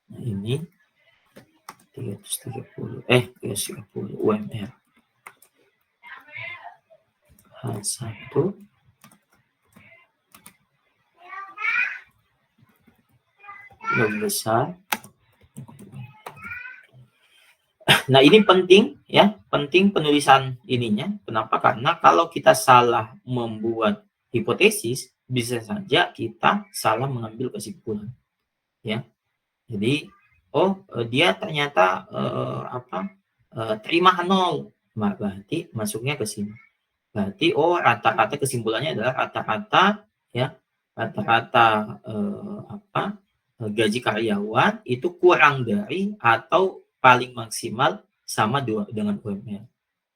Nah, ini 330 UMR H1 lebih besar. Nah, ini penting ya, penting penulisan ininya. Kenapa? Karena kalau kita salah membuat hipotesis, bisa saja kita salah mengambil kesimpulan. Ya. Jadi, dia ternyata terima H0, berarti masuknya ke sini. Berarti rata-rata kesimpulannya adalah rata-rata ya, rata-rata gaji karyawan itu kurang dari atau paling maksimal sama dengan UMR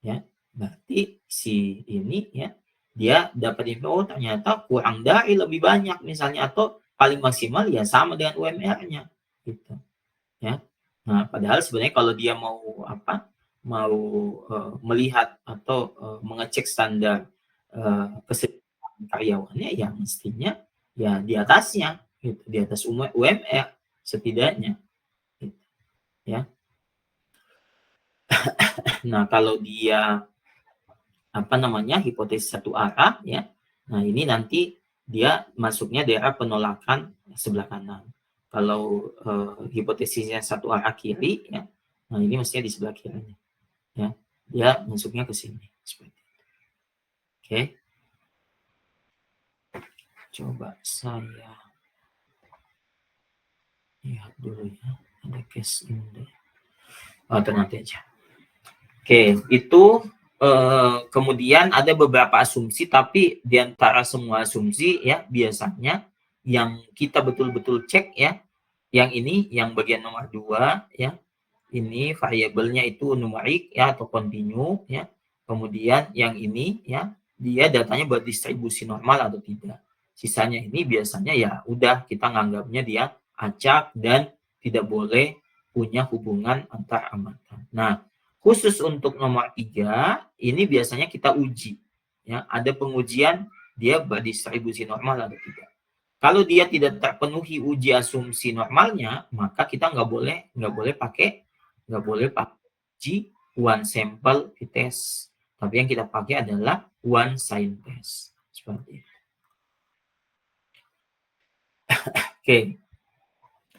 ya. Berarti si ini ya, dia dapat info ternyata kurang dari lebih banyak misalnya, atau paling maksimal ya sama dengan UMR-nya gitu ya. Nah, padahal sebenarnya kalau dia mau melihat atau mengecek standar kesejahteraan karyawannya, ya mestinya ya di atasnya gitu, di atas UMR setidaknya gitu, ya. Nah, kalau dia hipotesis satu arah ya, nah ini nanti dia masuknya daerah penolakan sebelah kanan. Kalau hipotesisnya satu arah kiri ya, nah ini mestinya di sebelah kirinya ya, dia masuknya ke sini seperti itu. Oke, coba saya lihat dulu ya, ada case ini atau nanti aja. Oke, itu kemudian ada beberapa asumsi, tapi di antara semua asumsi ya, biasanya yang kita betul-betul cek ya, yang ini, yang bagian nomor 2 ya, ini variabelnya itu numerik ya atau kontinu ya. Kemudian yang ini ya, dia datanya berdistribusi normal atau tidak. Sisanya ini biasanya ya udah kita nganggapnya dia acak dan tidak boleh punya hubungan antar amatan. Nah, khusus untuk nomor 3, ini biasanya kita uji. Ya, ada pengujian dia berdistribusi normal atau tidak. Kalau dia tidak terpenuhi uji asumsi normalnya, maka kita nggak boleh pakai uji one sample test. Tapi yang kita pakai adalah one sign test. Seperti itu. Oke.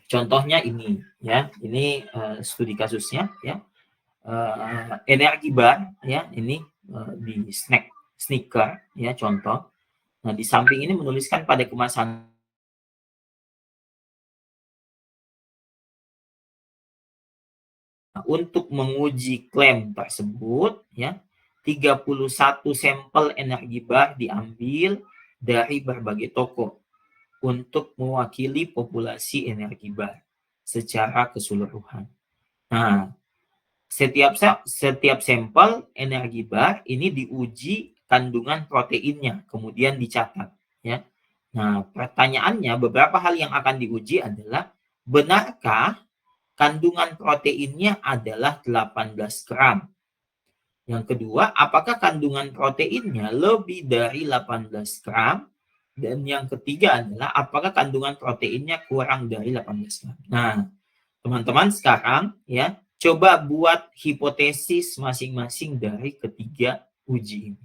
Contohnya ini ya. Ini studi kasusnya ya. Energi bar ya, ini di sneaker ya, contoh. Nah, di samping ini menuliskan pada kemasan untuk menguji klaim tersebut ya, 31 sampel energi bar diambil dari berbagai toko untuk mewakili populasi energi bar secara keseluruhan. Nah, setiap sampel energi bar ini diuji kandungan proteinnya, kemudian dicatat ya. Nah, pertanyaannya, beberapa hal yang akan diuji adalah, benarkah kandungan proteinnya adalah 18 gram? Yang kedua, apakah kandungan proteinnya lebih dari 18 gram? Dan yang ketiga adalah, apakah kandungan proteinnya kurang dari 18 gram? Nah, teman-teman sekarang ya, coba buat hipotesis masing-masing dari ketiga uji ini.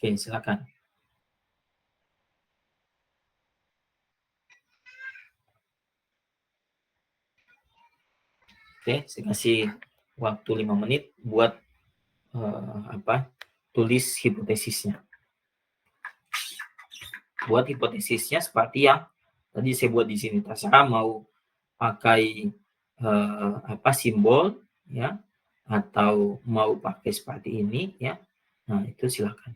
Oke, silakan. Oke, saya kasih waktu 5 menit buat tulis hipotesisnya. Buat hipotesisnya seperti yang tadi saya buat di sini. Terserah mau pakai simbol ya, atau mau pakai seperti ini ya. Nah, itu silakan.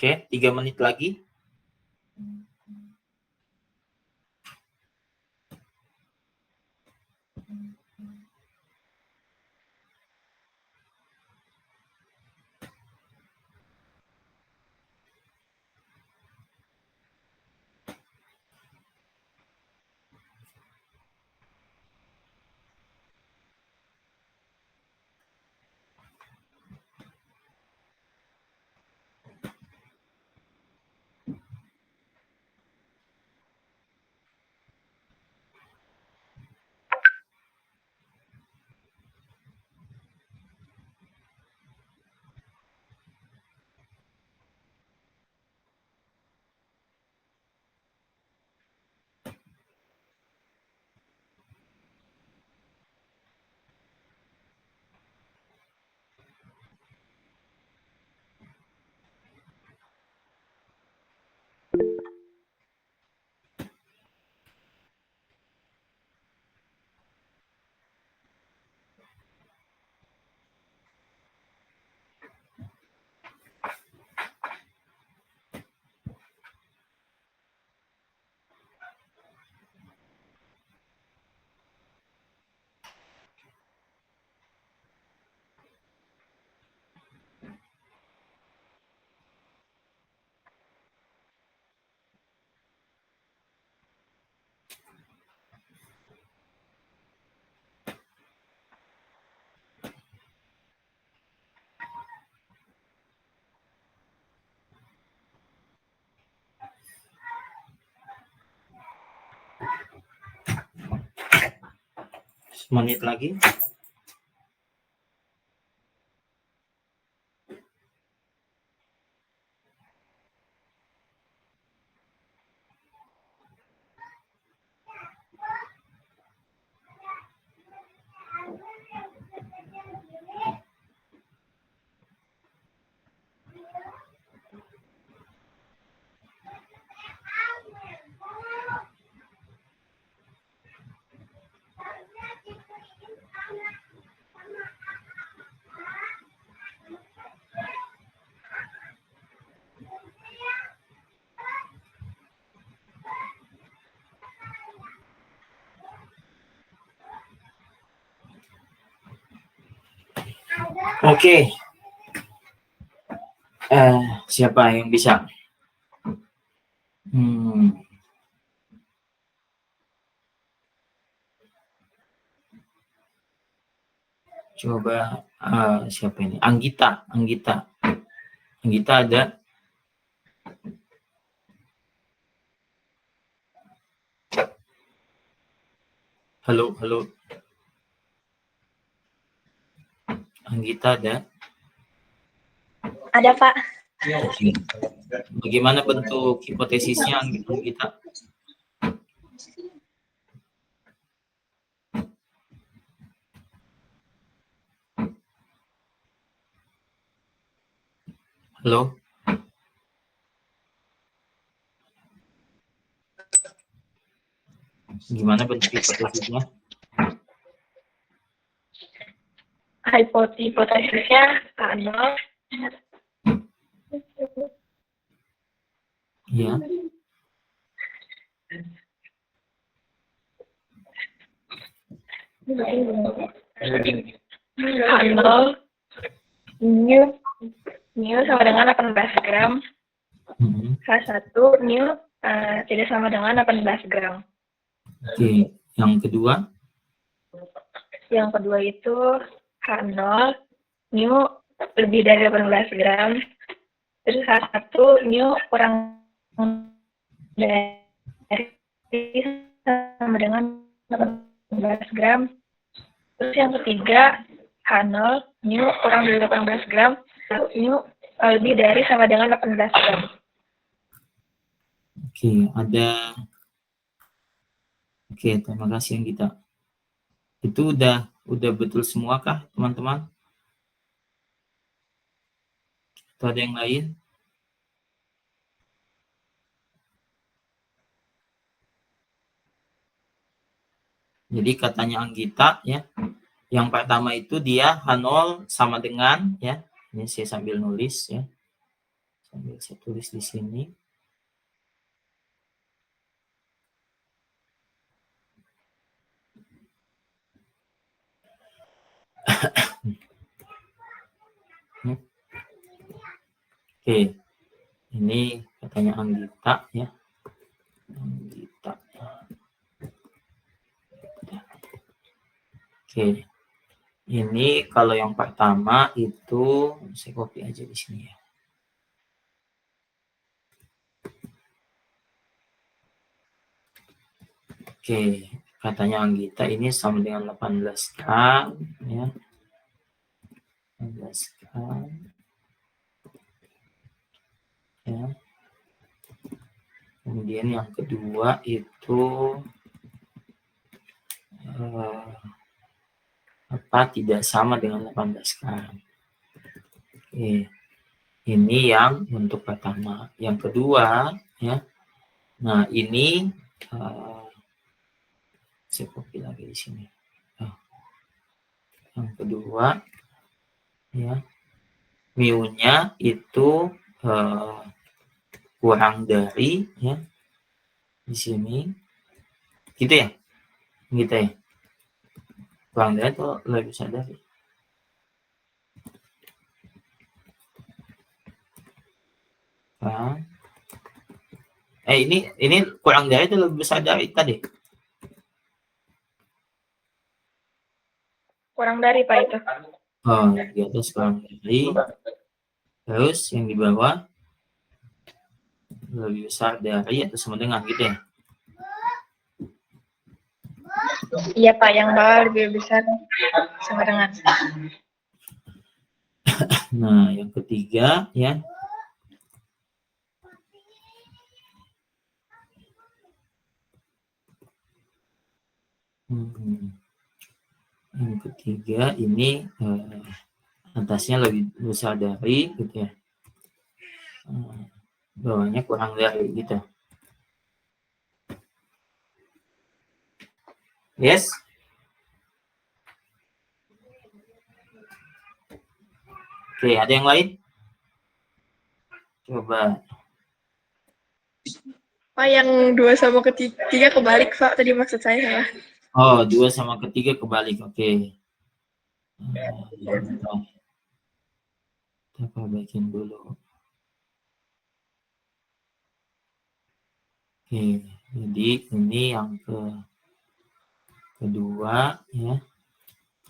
Oke, 3 menit lagi. Menit lagi. Oke. Siapa yang bisa? Coba siapa ini? Anggita ada? Halo. Anggita ada? Ada, Pak. Oke. Bagaimana bentuk hipotesisnya, Anggita? Halo? Gimana bentuk hipotesisnya? Hipotesisnya Arnold. Ya. Arnold new sama dengan 18 gram. H1 new tidak sama dengan 18 gram. Oke, yang kedua? Yang kedua itu H0 new lebih dari 18 gram. Terus H1 new kurang dari sama dengan 18 gram. Terus yang ketiga H0 new kurang dari 18 gram. New lebih dari sama dengan 18 gram. Oke, ada. Oke, terima kasih yang kita. Itu udah betul semua kah, teman-teman? Atau ada yang lain? Jadi katanya Anggita ya, yang pertama itu dia H0 sama dengan ya, ini saya sambil nulis ya, Sambil saya tulis di sini. Oke, ini katanya Anggita ya. Anggita. Oke, ini kalau yang pertama itu saya copy aja di sini ya. Oke, katanya Anggita ini sama dengan 18 gram ya. 18 gram ya. Kemudian yang kedua itu tidak sama dengan 18 gram. Oke. Ini yang untuk pertama. Yang kedua ya. Nah, ini saya copy lagi di sini. Yang kedua ya, mu-nya itu kurang dari ya di sini gitu ya, kurang dari atau lebih besar dari. Ini kurang dari atau lebih besar dari tadi? Kurang dari, Pak, itu. Oh, di atas kurang dari. Terus yang di bawah lebih besar dari atau sama dengan gitu ya? Iya, Pak, yang bawah lebih besar sama dengan. Nah, yang ketiga ya. Yang ketiga ini atasnya lebih besar dari gitu ya. Bawahnya kurang dari gitu. Yes? Oke, ada yang lain? Coba. Pak, yang 2 sama ketiga kebalik, Pak. Tadi maksud saya salah. Oh, 2 sama ketiga kebalik. Oke. Kita perbaikin dulu. Oke, jadi ini yang kedua ya.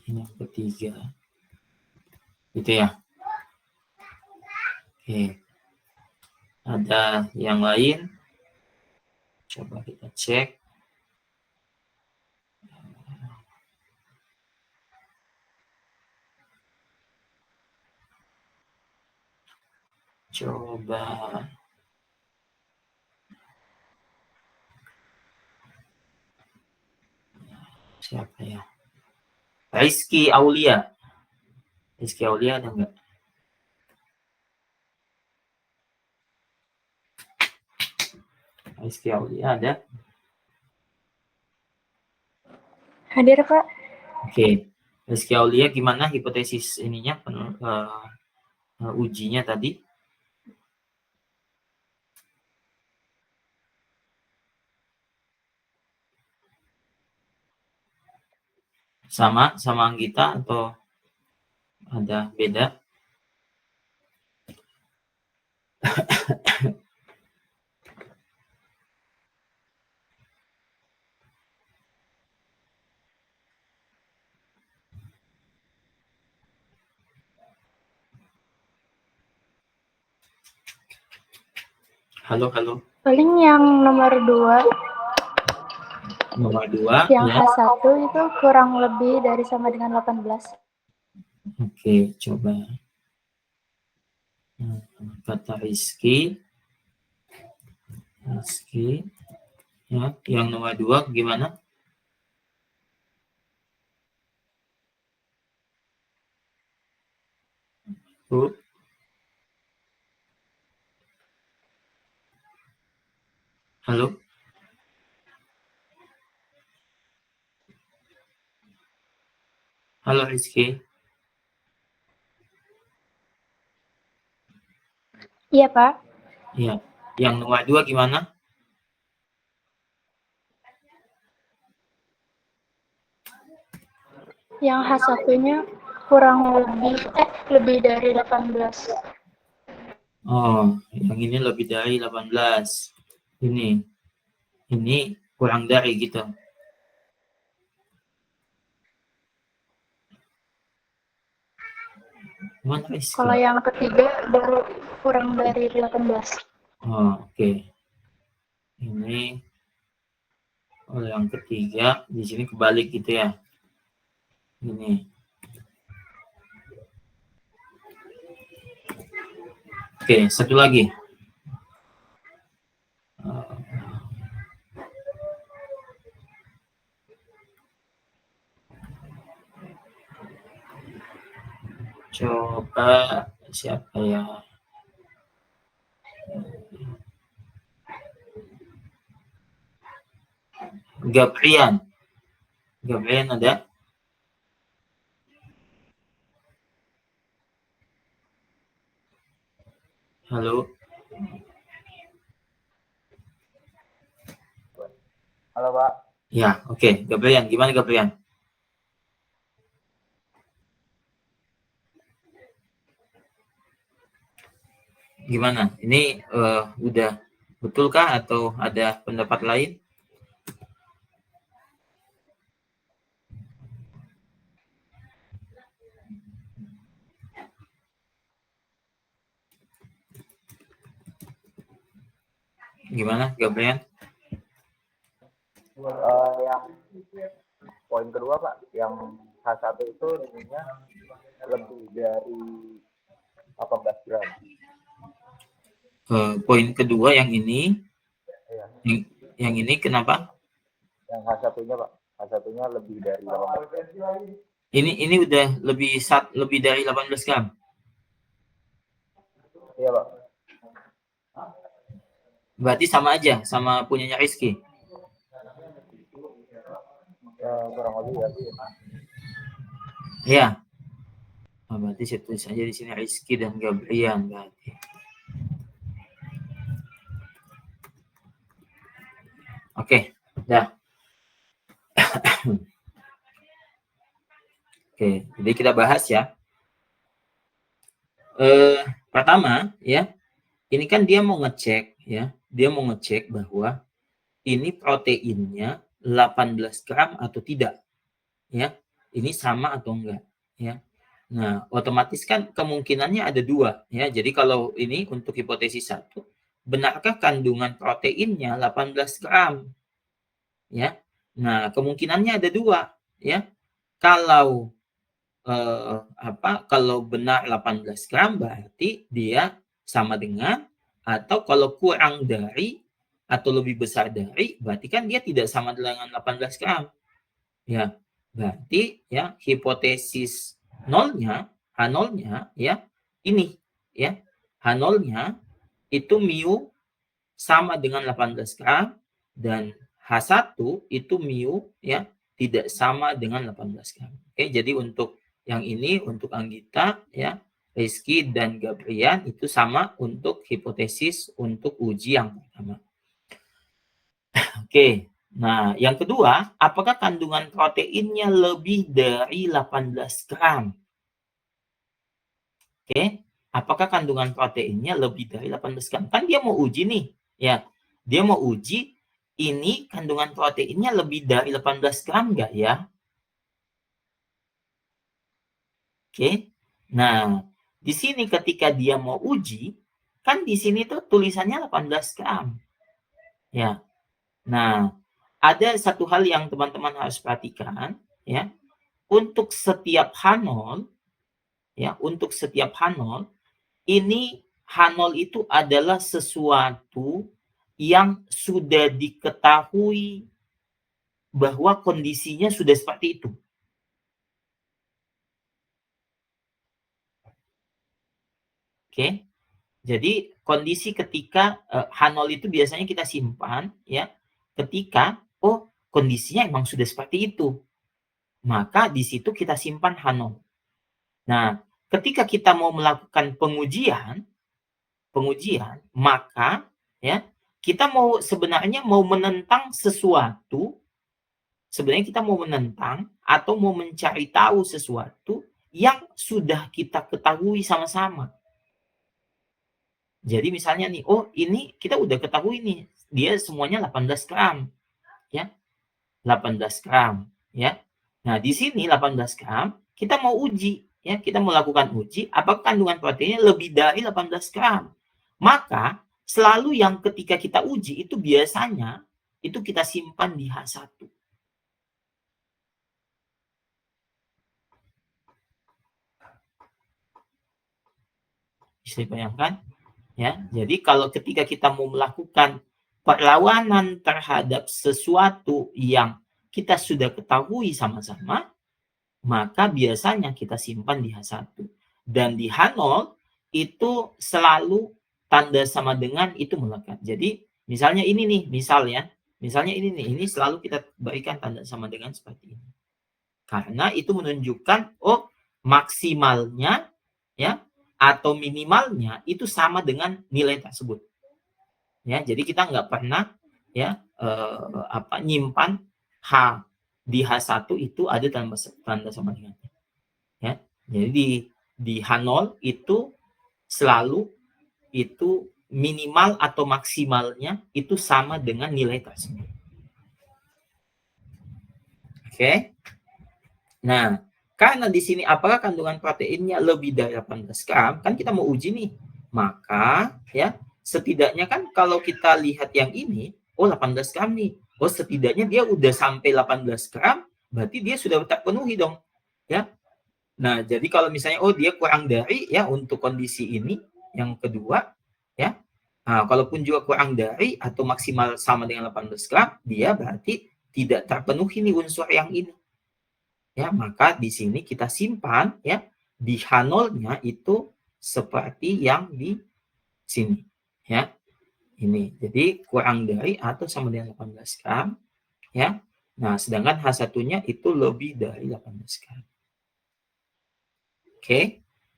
Ini yang ketiga. Gitu ya. Oke. Ada yang lain? Coba kita cek. Coba. Siapa ya? Rizky Aulia. Rizky Aulia ada nggak? Rizky Aulia ada? Hadir, Pak. Oke. Rizky Aulia gimana hipotesis ininya ujinya tadi? Sama Anggita atau ada beda? Halo. Paling yang nomor 2. Nomor 2 Yang ya. H1 itu kurang lebih dari sama dengan 18. Oke, coba. Kata Rizky ya, yang nomor 2 gimana? Bu? Halo? Halo Rizky. Iya, Pak. Iya. Yang nomor 2 gimana? Yang H1-nya kurang lebih dari 18. Oh, yang ini lebih dari 18. Ini kurang dari gitu. Mana Rizky? Kalau yang ketiga baru kurang dari 18. Oh, oke. Ini kalau yang ketiga di sini kebalik gitu ya. Ini. Oke, satu lagi. Coba siapa ya? Gabrian ada? Halo. Halo Pak. Ya, oke. Gabrian, gimana Gabrian? Gimana? Ini udah betulkah atau ada pendapat lain? Gimana Gabrian? Yang poin kedua Pak, yang H1 itu nilainya lebih dari 18 gram. Poin kedua yang ini, Iya. yang ini kenapa? Yang H1-nya Pak, H1-nya lebih dari 18 gram. Ini udah lebih dari 18 gram. Iya Pak. Berarti sama aja sama punyanya Rizky. Kurang lebih ya. Ya. Oh, berarti saya tulis aja di sini Rizky dan Gabrian berarti. Oke, dah. Oke, jadi kita bahas ya. Pertama ya, ini kan dia mau ngecek ya, bahwa ini proteinnya 18 gram atau tidak ya, ini sama atau enggak ya. Nah, otomatis kan kemungkinannya ada dua ya. Jadi kalau ini untuk hipotesis 1, benarkah kandungan proteinnya 18 gram ya. Nah, kemungkinannya ada dua ya. Kalau kalau benar 18 gram berarti dia sama dengan, atau kalau kurang dari atau lebih besar dari berarti kan dia tidak sama dengan 18 gram. Ya, berarti ya hipotesis nolnya, H0-nya ya ini ya. H0-nya itu mu sama dengan 18 gram dan H1 itu mu ya tidak sama dengan 18 gram. Oke, jadi untuk yang ini untuk Anggita ya, Rizky dan Gabrian itu sama untuk hipotesis untuk uji yang pertama. Oke. Nah, yang kedua, apakah kandungan proteinnya lebih dari 18 gram? Oke, apakah kandungan proteinnya lebih dari 18 gram? Kan dia mau uji nih, ya. Dia mau uji ini kandungan proteinnya lebih dari 18 gram nggak ya? Oke. Nah, di sini ketika dia mau uji, kan di sini tuh tulisannya 18 gram. Ya. Nah, ada satu hal yang teman-teman harus perhatikan, ya. Untuk setiap H0, ya, untuk setiap H0, ini H0 itu adalah sesuatu yang sudah diketahui bahwa kondisinya sudah seperti itu. Oke. Jadi kondisi ketika H0 itu biasanya kita simpan ya ketika kondisinya emang sudah seperti itu. Maka di situ kita simpan H0. Nah, ketika kita mau melakukan pengujian pengujian, maka ya kita sebenarnya mau menentang sesuatu, sebenarnya kita mau menentang atau mau mencari tahu sesuatu yang sudah kita ketahui sama-sama. Jadi misalnya nih, oh ini kita udah ketahui nih, dia semuanya 18 gram. Ya, 18 gram. Ya. Nah, di sini 18 gram, kita mau uji. Ya, kita mau lakukan uji, apakah kandungan proteinnya lebih dari 18 gram. Maka, selalu yang ketika kita uji, itu biasanya, itu kita simpan di H1. Bisa dibayangkan? Ya, jadi kalau ketika kita mau melakukan perlawanan terhadap sesuatu yang kita sudah ketahui sama-sama, maka biasanya kita simpan di H1. Dan di H0 itu selalu tanda sama dengan itu melekat. Jadi misalnya ini nih, misalnya ini nih, ini selalu kita berikan tanda sama dengan seperti ini. Karena itu menunjukkan, oh maksimalnya ya atau minimalnya itu sama dengan nilai tersebut. Ya, jadi kita nggak pernah ya nyimpan H di H1 itu ada tanda sama dengannya. Ya, jadi di H0 itu selalu itu minimal atau maksimalnya itu sama dengan nilai tersebut. Oke. Nah, karena di sini apakah kandungan proteinnya lebih dari 18 gram, kan kita mau uji nih. Maka ya setidaknya kan kalau kita lihat yang ini, oh 18 gram nih. Oh setidaknya dia udah sampai 18 gram, berarti dia sudah terpenuhi dong. Ya. Nah, jadi kalau misalnya oh dia kurang dari ya untuk kondisi ini yang kedua ya. Nah, kalaupun juga kurang dari atau maksimal sama dengan 18 gram, dia berarti tidak terpenuhi nih unsur yang ini. Ya, maka di sini kita simpan ya di H0-nya itu seperti yang di sini ya. Ini. Jadi kurang dari atau sama dengan 18 gram ya. Nah, sedangkan H1-nya itu lebih dari 18 gram. Oke.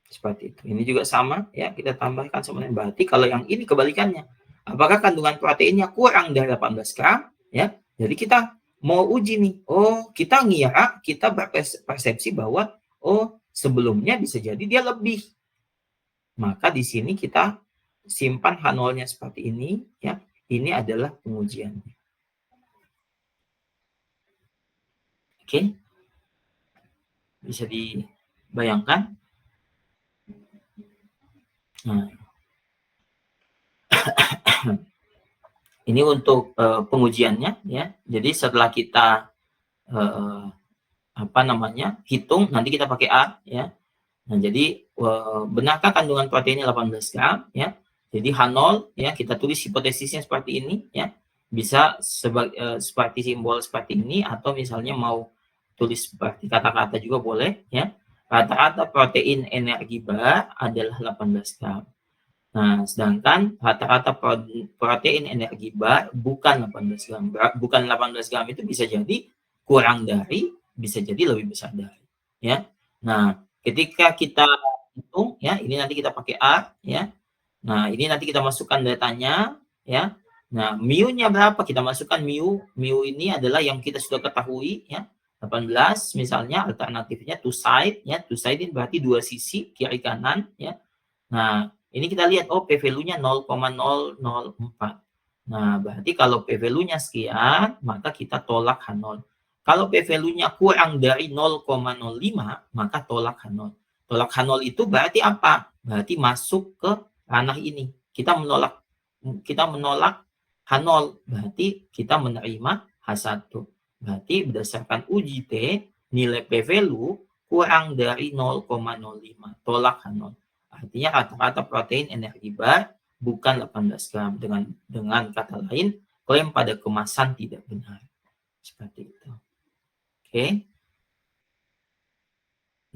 Seperti itu. Ini juga sama ya, kita tambahkan sama dengan berarti kalau yang ini kebalikannya. Apakah kandungan proteinnya kurang dari 18 gram ya? Jadi kita mau uji nih, oh kita ngira, kita berpersepsi bahwa oh sebelumnya bisa jadi dia lebih. Maka di sini kita simpan H0-nya seperti ini, ya. Ini adalah pengujiannya. Oke, bisa dibayangkan. Nah. Ini untuk pengujiannya ya. Jadi setelah kita hitung, nanti kita pakai A ya. Nah, jadi benarkah kandungan proteinnya 18 gram ya. Jadi H0 ya, kita tulis hipotesisnya seperti ini ya. Bisa seperti simbol seperti ini atau misalnya mau tulis seperti kata-kata juga boleh ya. Rata-rata protein energi bar adalah 18 gram. Nah, sedangkan rata-rata protein energi bar bukan 18 gram. Bukan 18 gram itu bisa jadi kurang dari, bisa jadi lebih besar dari. Ya. Nah, ketika kita hitung, ya, ini nanti kita pakai A, ya. Nah, ini nanti kita masukkan datanya, ya. Nah, mu-nya berapa? Kita masukkan mu. Mu ini adalah yang kita sudah ketahui, ya. 18 misalnya, alternatifnya two side, ya. Two side ini berarti dua sisi, kiri kanan, ya. Nah, ini kita lihat, oh P-value-nya 0,004. Nah, berarti kalau P-value-nya sekian, maka kita tolak H0. Kalau P-value-nya kurang dari 0,05, maka tolak H0. Tolak H0 itu berarti apa? Berarti masuk ke ranah ini. Kita menolak H0, berarti kita menerima H1. Berarti berdasarkan uji T, nilai P-value kurang dari 0,05. Tolak H0. Artinya rata-rata protein energi bar bukan 18 gram. Dengan kata lain, klaim pada kemasan tidak benar. Seperti itu. Oke.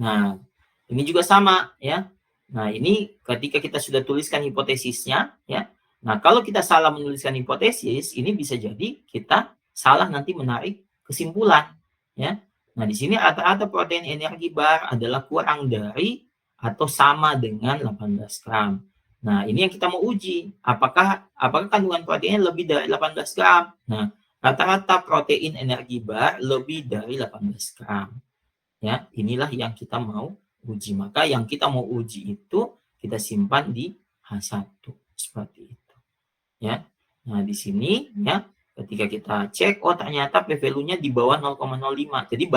Nah, ini juga sama ya. Nah, ini ketika kita sudah tuliskan hipotesisnya ya. Nah, kalau kita salah menuliskan hipotesis, ini bisa jadi kita salah nanti menarik kesimpulan ya. Nah, di sini rata-rata protein energi bar adalah kurang dari atau sama dengan 18 gram. Nah, ini yang kita mau uji. Apakah kandungan proteinnya lebih dari 18 gram? Nah, rata-rata protein energi bar lebih dari 18 gram. Ya, inilah yang kita mau uji. Maka yang kita mau uji itu kita simpan di H1 seperti itu. Ya. Nah, di sini ya, ketika kita cek, oh ternyata p-value-nya di bawah 0,05. Jadi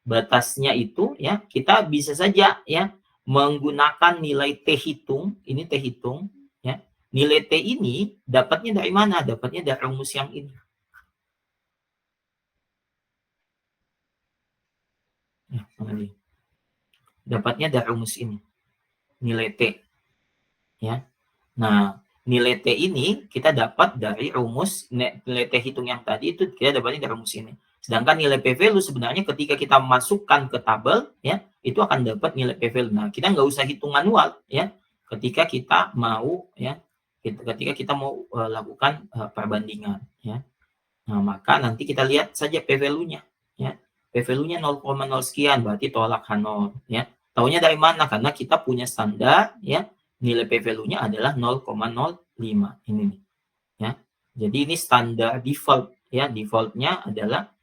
batasnya itu ya, kita bisa saja ya menggunakan nilai T hitung, ini T hitung ya. Nilai T ini dapatnya dari mana? Dapatnya dari rumus yang ini. Ya, dapatnya dari rumus ini. Nilai T. Ya. Nah, nilai T ini kita dapat dari rumus nilai T hitung yang tadi itu kita dapatnya dari rumus ini. Sedangkan nilai p-value sebenarnya ketika kita masukkan ke tabel ya, itu akan dapat nilai p-value. Nah, kita nggak usah hitung manual ya. Ketika kita mau ya, ketika kita mau lakukan perbandingan ya. Nah, maka nanti kita lihat saja p-value-nya ya. P-value-nya 0,0 sekian berarti tolak H0 ya. Taunya dari mana? Karena kita punya standar ya. Nilai p-value-nya adalah 0,05 ini nih ya. Jadi ini standar default ya. Defaultnya adalah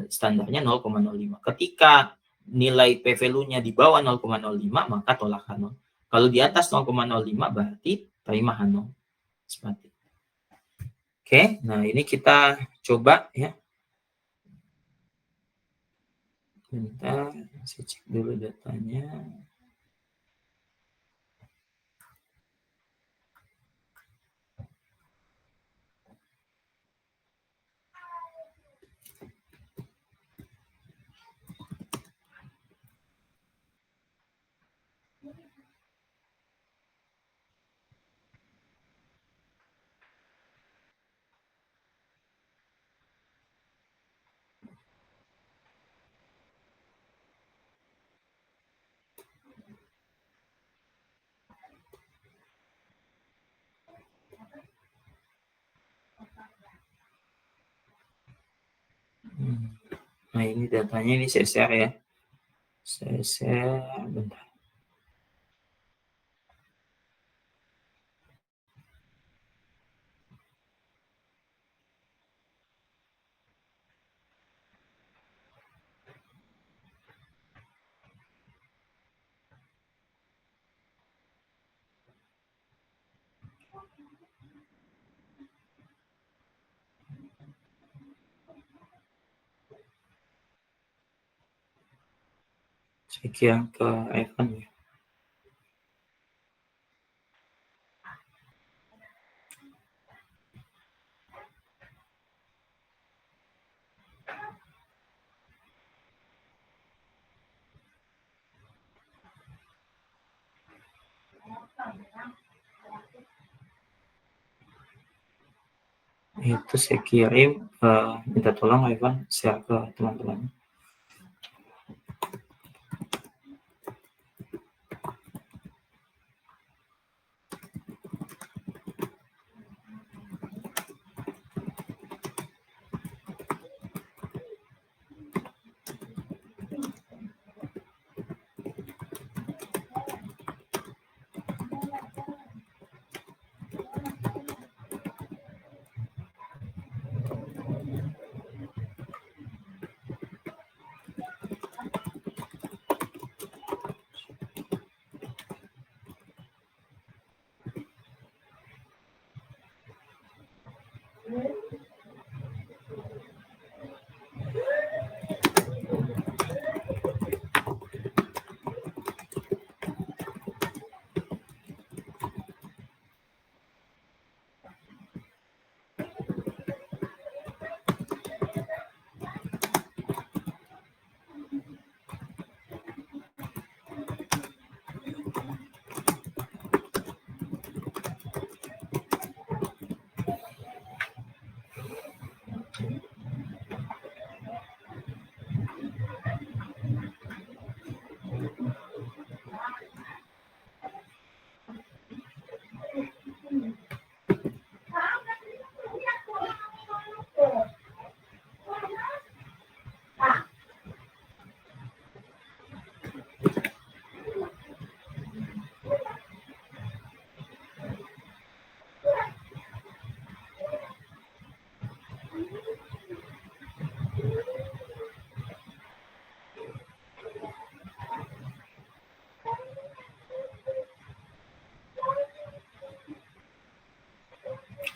standarnya 0,05. Ketika nilai p-value-nya di bawah 0,05 maka tolak H0. Kalau di atas 0,05 berarti terima H0. Seperti itu. Oke, nah ini kita coba ya. Bentar, saya cek dulu datanya. Nah ini datanya, ini saya share ya. Saya share, bentar. Saya kirim ke Evan ya. Itu saya kirim, minta tolong Evan share ke teman-teman.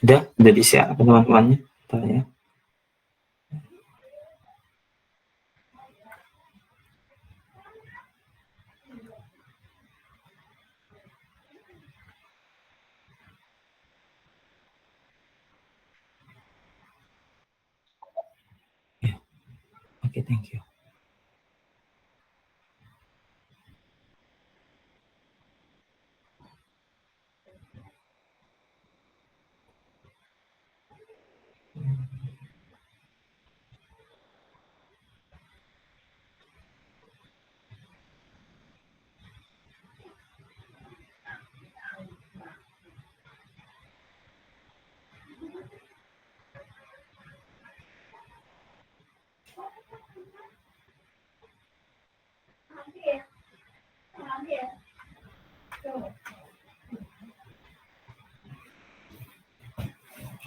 Udah di-share ke teman-temannya. Bentar ya. Oke, thank you.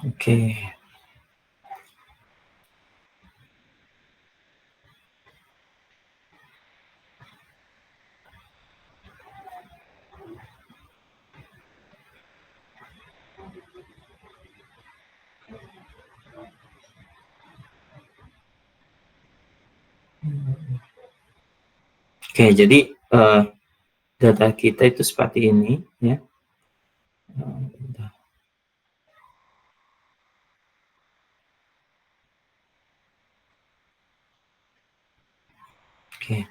Oke. Oke, jadi data kita itu seperti ini ya. Bentar. Oke.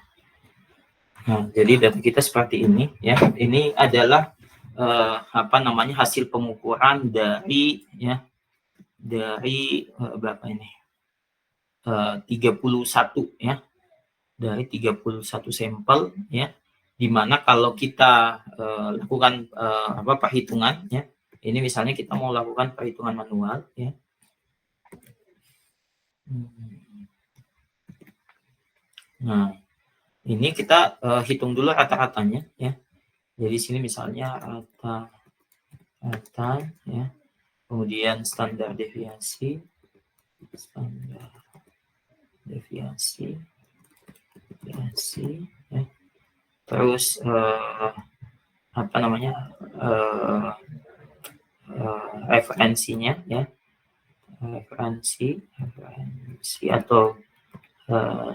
Nah, jadi data kita seperti ini ya. Ini adalah apa namanya, hasil pengukuran dari ya, dari berapa ini? 31 ya. Dari 31 sampel ya. Di mana kalau kita lakukan apa, perhitungan ya. Ini misalnya kita mau lakukan perhitungan manual ya. Nah, ini kita hitung dulu rata-ratanya ya. Jadi sini misalnya rata ya. Kemudian standar deviasi ya. Terus apa namanya, referensinya ya, referensi atau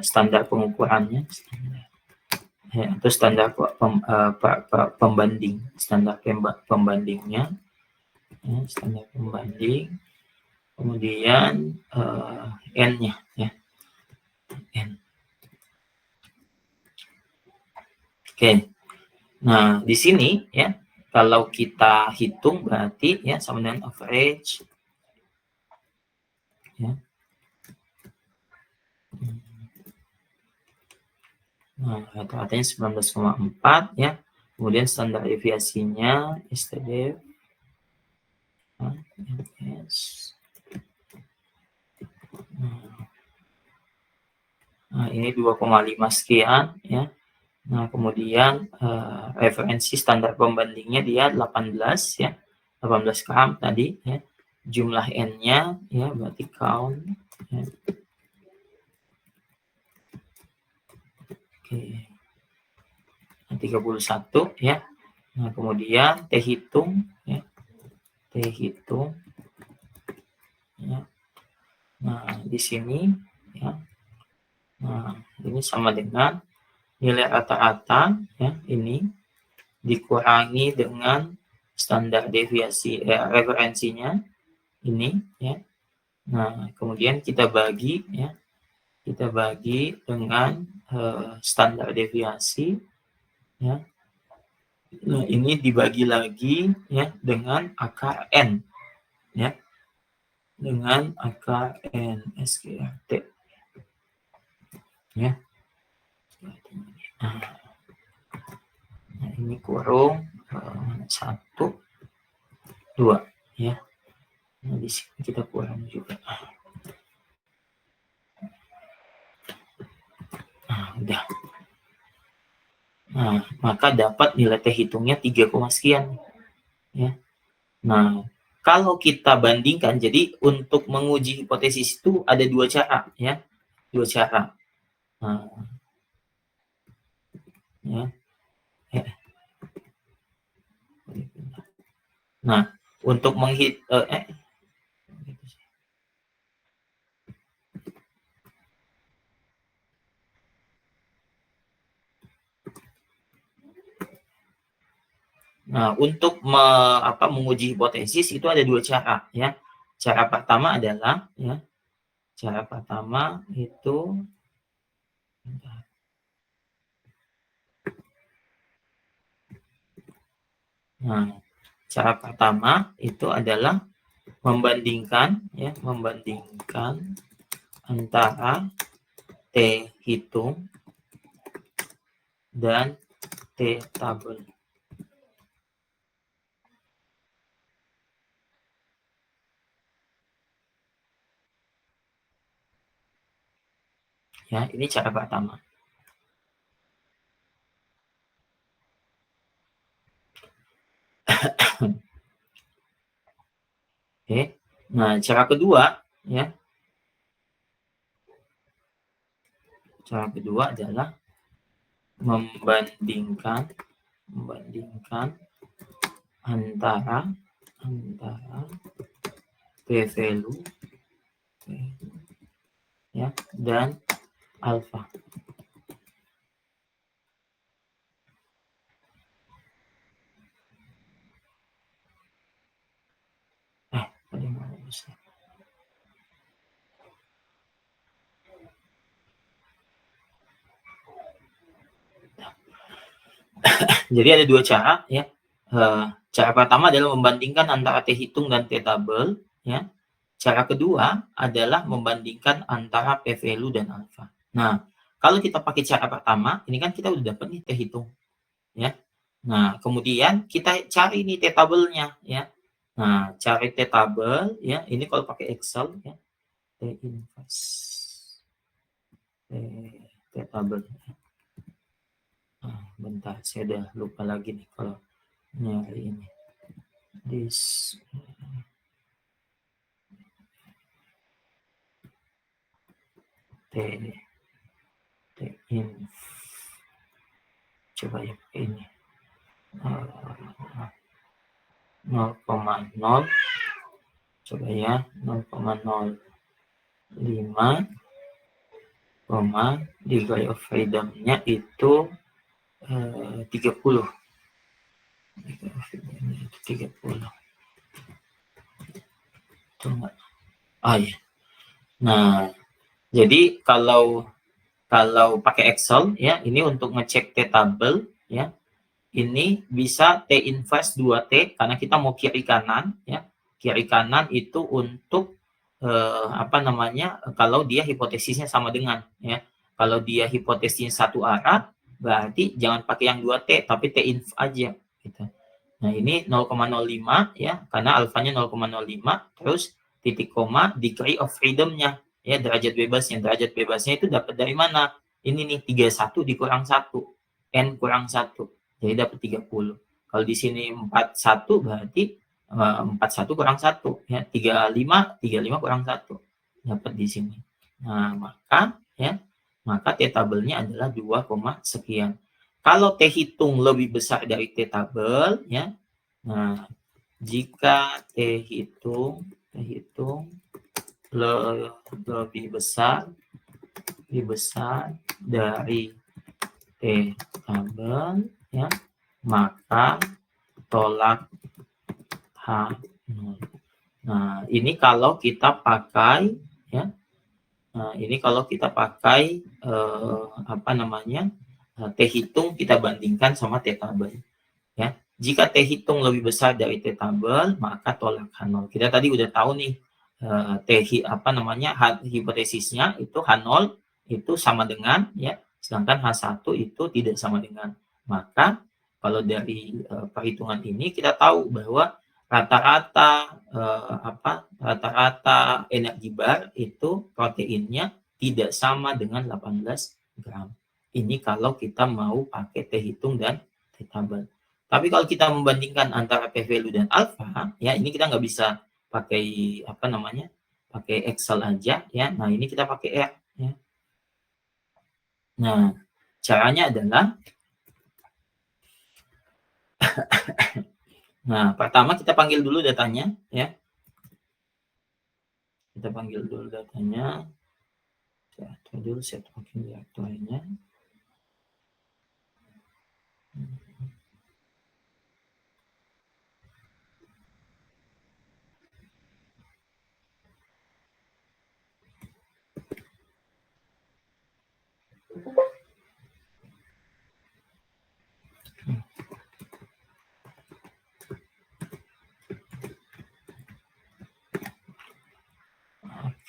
standar pengukurannya ya, atau standar pembanding, standar pembandingnya ya, standar pembanding, kemudian n-nya ya, n. Oke. Nah, di sini ya, kalau kita hitung berarti ya sama dengan average ya. Nah, rata-ratanya 19,4 ya. Kemudian standar deviasinya STD nah, ini 2,5 sekian ya. Nah, kemudian referensi standar pembandingnya dia 18 ya. 18 gram tadi ya. Jumlah n-nya ya, berarti count ya. Oke. Nah, 31 ya. Nah, kemudian T hitung ya. T hitung ya. Nah, di sini ya. Nah, ini sama dengan nilai rata-rata ya, ini dikurangi dengan standar deviasi referensinya ini ya. Nah, kemudian kita bagi ya. Kita bagi dengan standar deviasi ya. Nah, ini dibagi lagi ya dengan akar n ya. Dengan akar n SKRT ya. Nah, ini kurung 1, 2 ya. Nah, di sini kita kurang juga. Nah, udah. Nah, maka dapat nilai T hitungnya 3, sekian ya. Nah, kalau kita bandingkan, jadi untuk menguji hipotesis itu ada 2 cara ya. 2 cara. Nah, ya. Nah, untuk Nah, untuk menguji hipotesis itu ada dua cara ya. Cara pertama adalah ya, cara pertama itu nah, cara pertama itu adalah membandingkan ya, membandingkan antara T hitung dan T tabel. Ya, ini cara pertama. Oke. Nah, cara kedua ya. Cara kedua adalah membandingkan antara p-value ya dan alfa. Jadi ada dua cara ya. Cara pertama adalah membandingkan antara T hitung dan T tabel ya. Cara kedua adalah membandingkan antara p-value dan alfa. Nah, kalau kita pakai cara pertama, ini kan kita udah dapat nih T hitung ya. Nah, kemudian kita cari nih T tabelnya ya. Nah, cari T tabel ya. Ini kalau pakai Excel ya. T inverse T tabel. Bentar, saya udah lupa lagi nih kalau nyari ini. This inf. Coba ya pakai ini. 0,0 coba ya 0,05 degree of freedom-nya itu 30. Degree of freedom-nya itu 30. Tunggu. Ya. Nah, jadi kalau pakai Excel ya, ini untuk ngecek T tabel ya. Ini bisa T inverse 2T karena kita mau kiri kanan ya. Kiri kanan itu untuk kalau dia hipotesisnya sama dengan ya. Kalau dia hipotesisnya satu arah berarti jangan pakai yang 2T tapi T inf aja gitu. Nah, ini 0,05 ya karena alfanya 0,05 terus titik koma degree of freedom-nya ya, derajat bebasnya. Derajat bebasnya itu dapat dari mana? Ini nih 31 dikurang 1. N kurang 1. Jadi dapat 30. Kalau di sini 41 berarti 41 kurang 1 ya, 35 kurang 1 dapat di sini. Nah, maka T tabelnya adalah 2, sekian. Kalau T hitung lebih besar dari T tabel ya. Nah, jika T hitung lebih besar dari T tabel ya, maka tolak H0. Nah, ini kalau kita pakai ya. Nah, ini kalau kita pakai T hitung kita bandingkan sama T tabel ya. Jika T hitung lebih besar dari T tabel, maka tolak H0. Kita tadi udah tahu nih hipotesisnya itu H0 itu sama dengan ya, sedangkan H1 itu tidak sama dengan. Maka kalau dari perhitungan ini kita tahu bahwa rata-rata energi bar itu proteinnya tidak sama dengan 18 gram. Ini kalau kita mau pakai T hitung dan T tabel. Tapi kalau kita membandingkan antara p-value dan alfa, ya ini kita nggak bisa pakai pakai Excel aja ya. Nah, ini kita pakai R ya. Nah, caranya adalah nah, pertama kita panggil dulu datanya ya. Kita panggil dulu datanya. Saya mungkin reaktornya.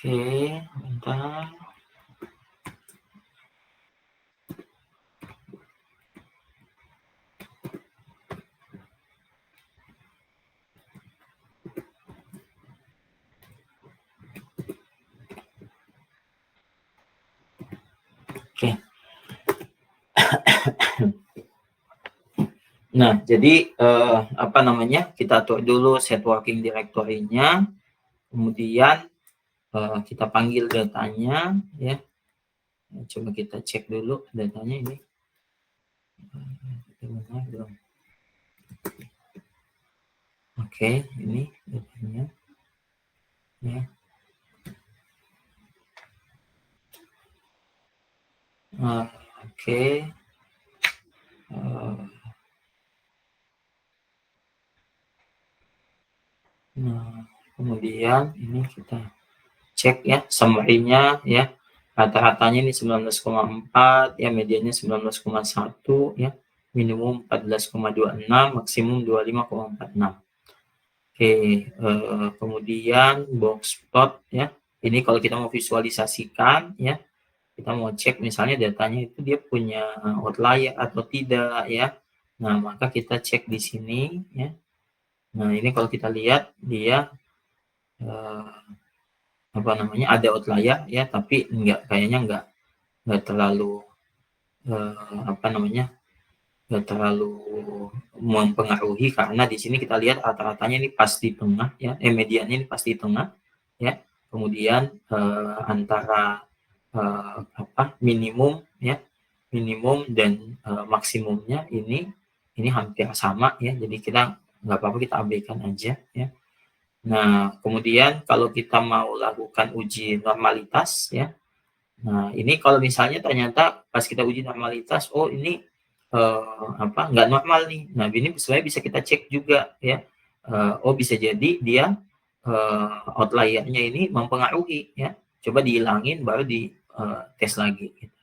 Oke, bentar. Oke. Nah, jadi apa namanya? Kita atur dulu set working directory-nya, kemudian kita panggil datanya, ya. Coba kita cek dulu datanya ini. Belum. Oke, ini datanya, ya. Oke. Nah, kemudian ini kita cek ya summary-nya ya. Rata-ratanya ini 19,4 ya, mediannya 19,1 ya, minimum 14,26, maksimum 25,46. Oke, kemudian box plot ya. Ini kalau kita mau visualisasikan ya, kita mau cek misalnya datanya itu dia punya outlier atau tidak ya. Nah, maka kita cek di sini ya. Nah, ini kalau kita lihat dia apa namanya ada outlier ya, tapi kayaknya nggak terlalu apa namanya nggak terlalu mempengaruhi, karena di sini kita lihat rata-ratanya ini pas di tengah ya, mediannya ini pas di tengah ya. Kemudian antara apa minimum ya, minimum dan maksimumnya ini hampir sama ya, jadi kita nggak apa-apa, kita abaikan aja ya. Nah, kemudian kalau kita mau lakukan uji normalitas ya, nah ini kalau misalnya ternyata pas kita uji normalitas, oh ini apa nggak normal nih, nah ini sebenarnya bisa kita cek juga ya, oh bisa jadi dia outlier-nya ini mempengaruhi ya, coba dihilangin baru di tes lagi gitu.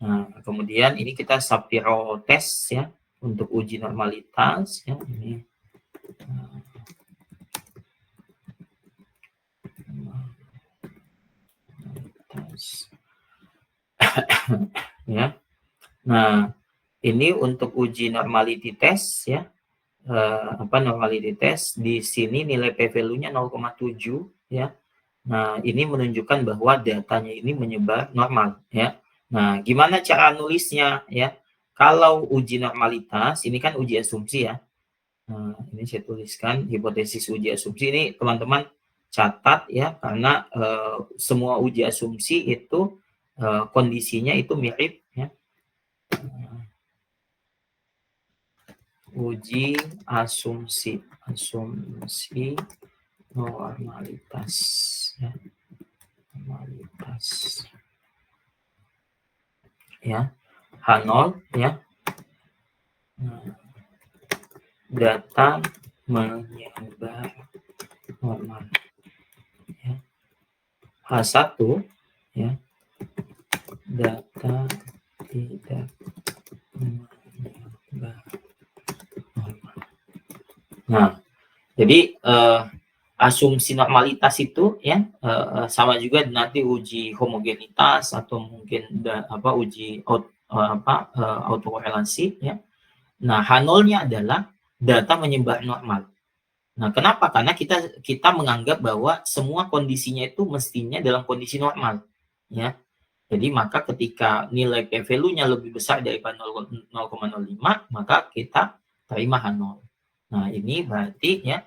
Nah, kemudian ini kita Shapiro test ya untuk uji normalitas ya, ini ya. Nah, ini untuk uji normality test ya, apa normality test di sini nilai p-value-nya 0,7 ya. Nah, ini menunjukkan bahwa datanya ini menyebar normal ya. Nah, gimana cara nulisnya ya? Kalau uji normalitas ini kan uji asumsi ya. Nah, ini saya tuliskan hipotesis uji asumsi, ini teman-teman catat ya, karena semua uji asumsi itu kondisinya itu mirip ya. Uji asumsi normalitas ya, normalitas ya, H0 ya. Data menyebar normal ya. H1 ya, data tidak menyebar normal. Nah, jadi asumsi normalitas itu ya sama juga nanti uji homogenitas atau mungkin uji autokorelasi ya. Nah, H0-nya adalah data menyebar normal. Nah, kenapa? Karena kita menganggap bahwa semua kondisinya itu mestinya dalam kondisi normal ya. Jadi maka ketika nilai p-value-nya lebih besar daripada 0,05, maka kita terima H0. Nah, ini berarti ya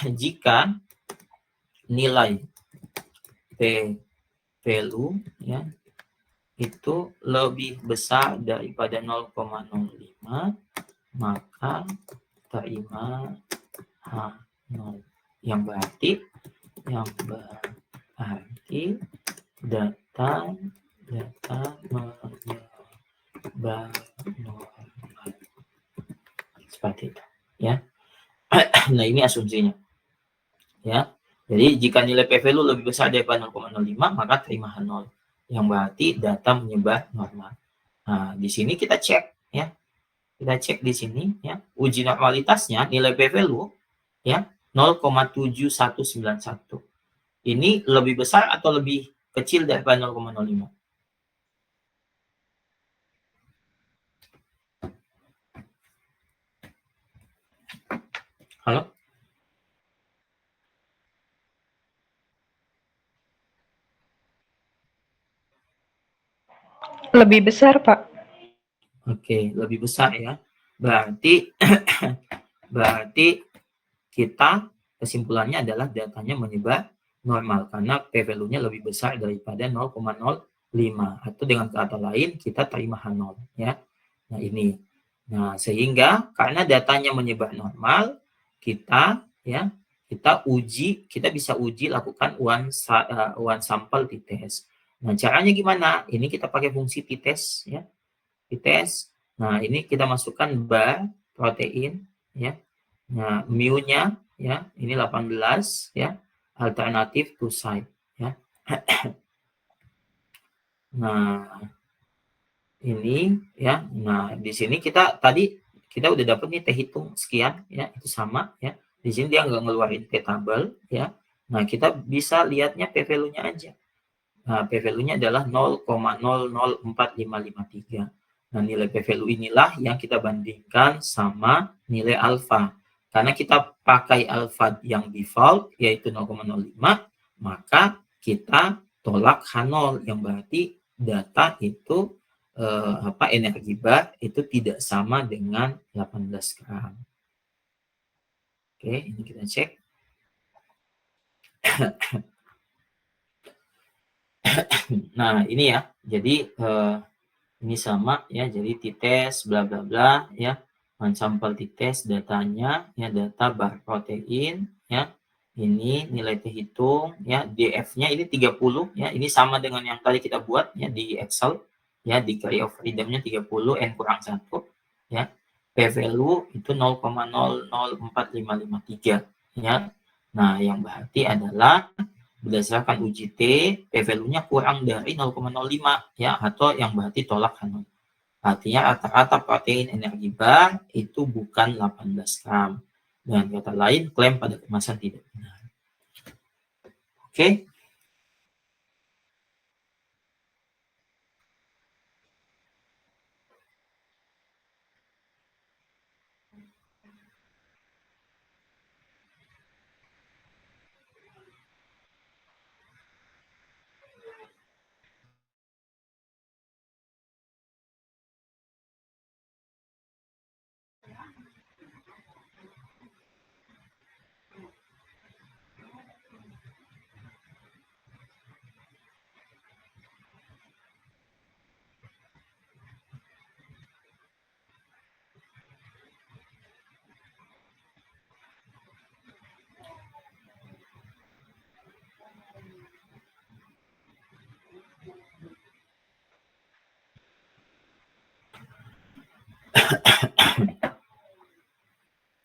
jika nilai p-value ya itu lebih besar daripada 0,05, maka terima H0, yang berarti data menyebar normal seperti itu ya. Nah, ini asumsinya ya. Jadi jika nilai p-value lebih besar daripada 0,05, maka terima H0, yang berarti data menyebar normal. Nah, di sini kita cek ya. Kita cek di sini ya, uji normalitasnya nilai p-value ya 0,7191. Ini lebih besar atau lebih kecil daripada 0,05? Halo? Lebih besar, Pak. Oke, lebih besar ya. Berarti berarti kita kesimpulannya adalah datanya menyebar normal karena p-value-nya lebih besar daripada 0,05 atau dengan kata lain kita terima H0 ya. Nah, ini. Nah, sehingga karena datanya menyebar normal, kita bisa uji lakukan one sample t-test. Nah, caranya gimana? Ini kita pakai fungsi t-test ya. T-test. Nah, ini kita masukkan bar protein ya. Nah, mu-nya ya, ini 18 ya, alternatif to site ya. Nah, ini ya. Nah, di sini kita udah dapat nih T hitung sekian ya, itu sama ya. Di sini dia nggak ngeluarin T tabel ya. Nah, kita bisa lihatnya p-value-nya aja. Nah, p-value-nya adalah 0,004553. Nah, nilai p-value inilah yang kita bandingkan sama nilai alfa. Karena kita pakai alfa yang default, yaitu 0,05, maka kita tolak H0, yang berarti data itu, energi bar itu tidak sama dengan 18 gram. Oke, ini kita cek. Nah, ini ya. Jadi, ini sama ya, jadi t-test bla bla bla ya, sampel t-test datanya ya, data bar protein ya, ini nilai T hitung ya, DF-nya ini 30 ya, ini sama dengan yang tadi kita buat ya di Excel ya, degree of freedom-nya 30, N kurang 1 ya, p-value itu 0,004553 ya. Nah, yang berarti adalah berdasarkan uji T, p-value-nya kurang dari 0,05 ya, atau yang berarti tolak H0. Artinya rata-rata protein energi bar itu bukan 18 gram. Dengan kata lain, klaim pada kemasan tidak benar. Oke.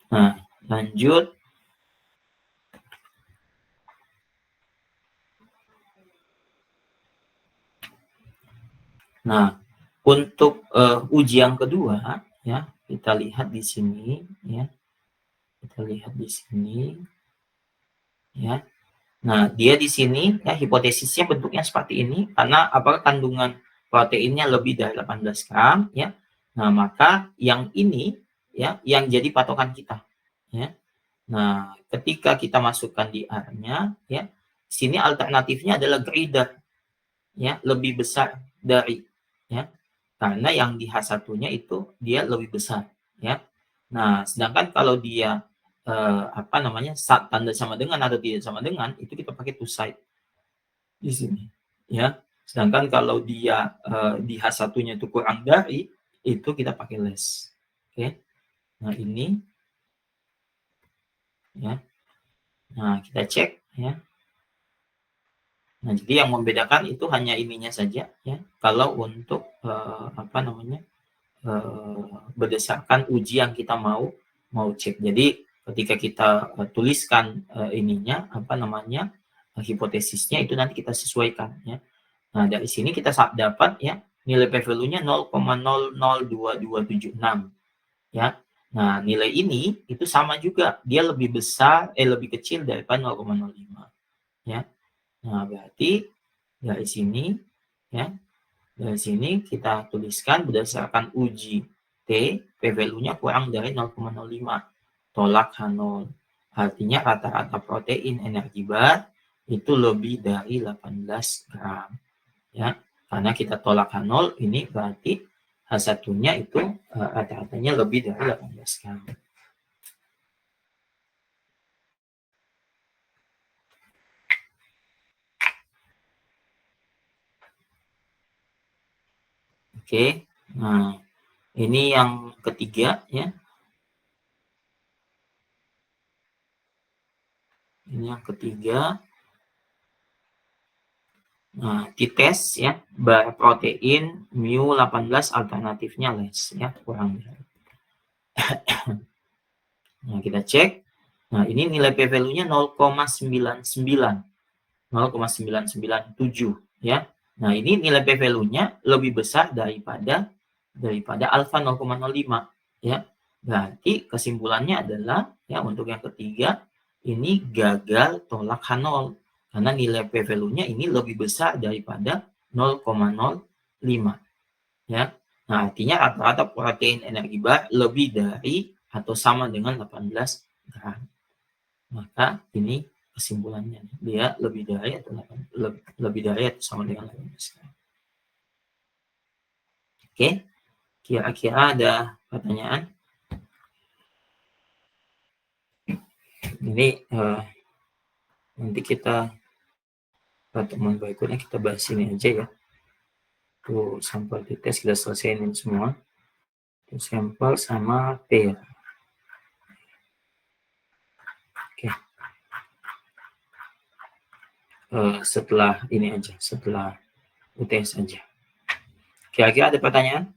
Nah, lanjut. Nah, untuk uji yang kedua ya, kita lihat di sini ya. Kita lihat di sini ya. Nah, dia di sini ya, hipotesisnya bentuknya seperti ini karena apakah kandungan proteinnya lebih dari 18 gram ya. Nah, maka yang ini ya yang jadi patokan kita ya. Nah, ketika kita masukkan di R-nya ya, sini alternatifnya adalah greater ya, lebih besar dari ya. Karena yang di H1-nya itu dia lebih besar ya. Nah, sedangkan kalau dia tanda sama dengan atau tidak sama dengan, itu kita pakai to site di sini ya. Sedangkan kalau dia di H1-nya itu kurang dari, itu kita pakai less. Oke. Nah, ini ya. Nah, kita cek ya. Nah, jadi yang membedakan itu hanya ininya saja ya. Kalau untuk berdasarkan uji yang kita mau cek. Jadi ketika kita tuliskan hipotesisnya itu nanti kita sesuaikan ya. Nah, dari sini kita dapat ya nilai p-value-nya 0,002276 ya. Nah, nilai ini itu sama juga, dia lebih kecil daripada 0,05 ya. Nah, berarti dari sini ya, dari sini kita tuliskan berdasarkan uji T, p-value-nya kurang dari 0,05, tolak H0. Artinya rata-rata protein energi bar itu lebih dari 18 gram. Ya, karena kita tolak H0, ini berarti H1-nya itu rata-ratanya lebih dari 18 gram. Oke, nah ini yang ketiga ya. Ini yang ketiga. Nah, dites ya, bar protein mu 18 alternatifnya less ya, kurang dari. Nah, kita cek. Nah, ini nilai p-value-nya 0,99. 0,997 ya. Nah, ini nilai p-value-nya lebih besar daripada alfa 0,05 ya. Berarti kesimpulannya adalah ya, untuk yang ketiga ini gagal tolak H0 karena nilai p-value-nya ini lebih besar daripada 0,05 ya. Nah, artinya rata-rata protein energi bar lebih dari atau sama dengan 18 gram. Maka ini kesimpulannya, dia lebih dari atau sama dengan 18 gram. Oke, kira-kira ada pertanyaan? Ini nanti kita pertemuan berikutnya kita bahas ini aja ya. Tuh sampel dites kita selesaiin semua. Tuh sampel sama P. Oke. Setelah ini aja, setelah UTS aja. Kira-kira ada pertanyaan?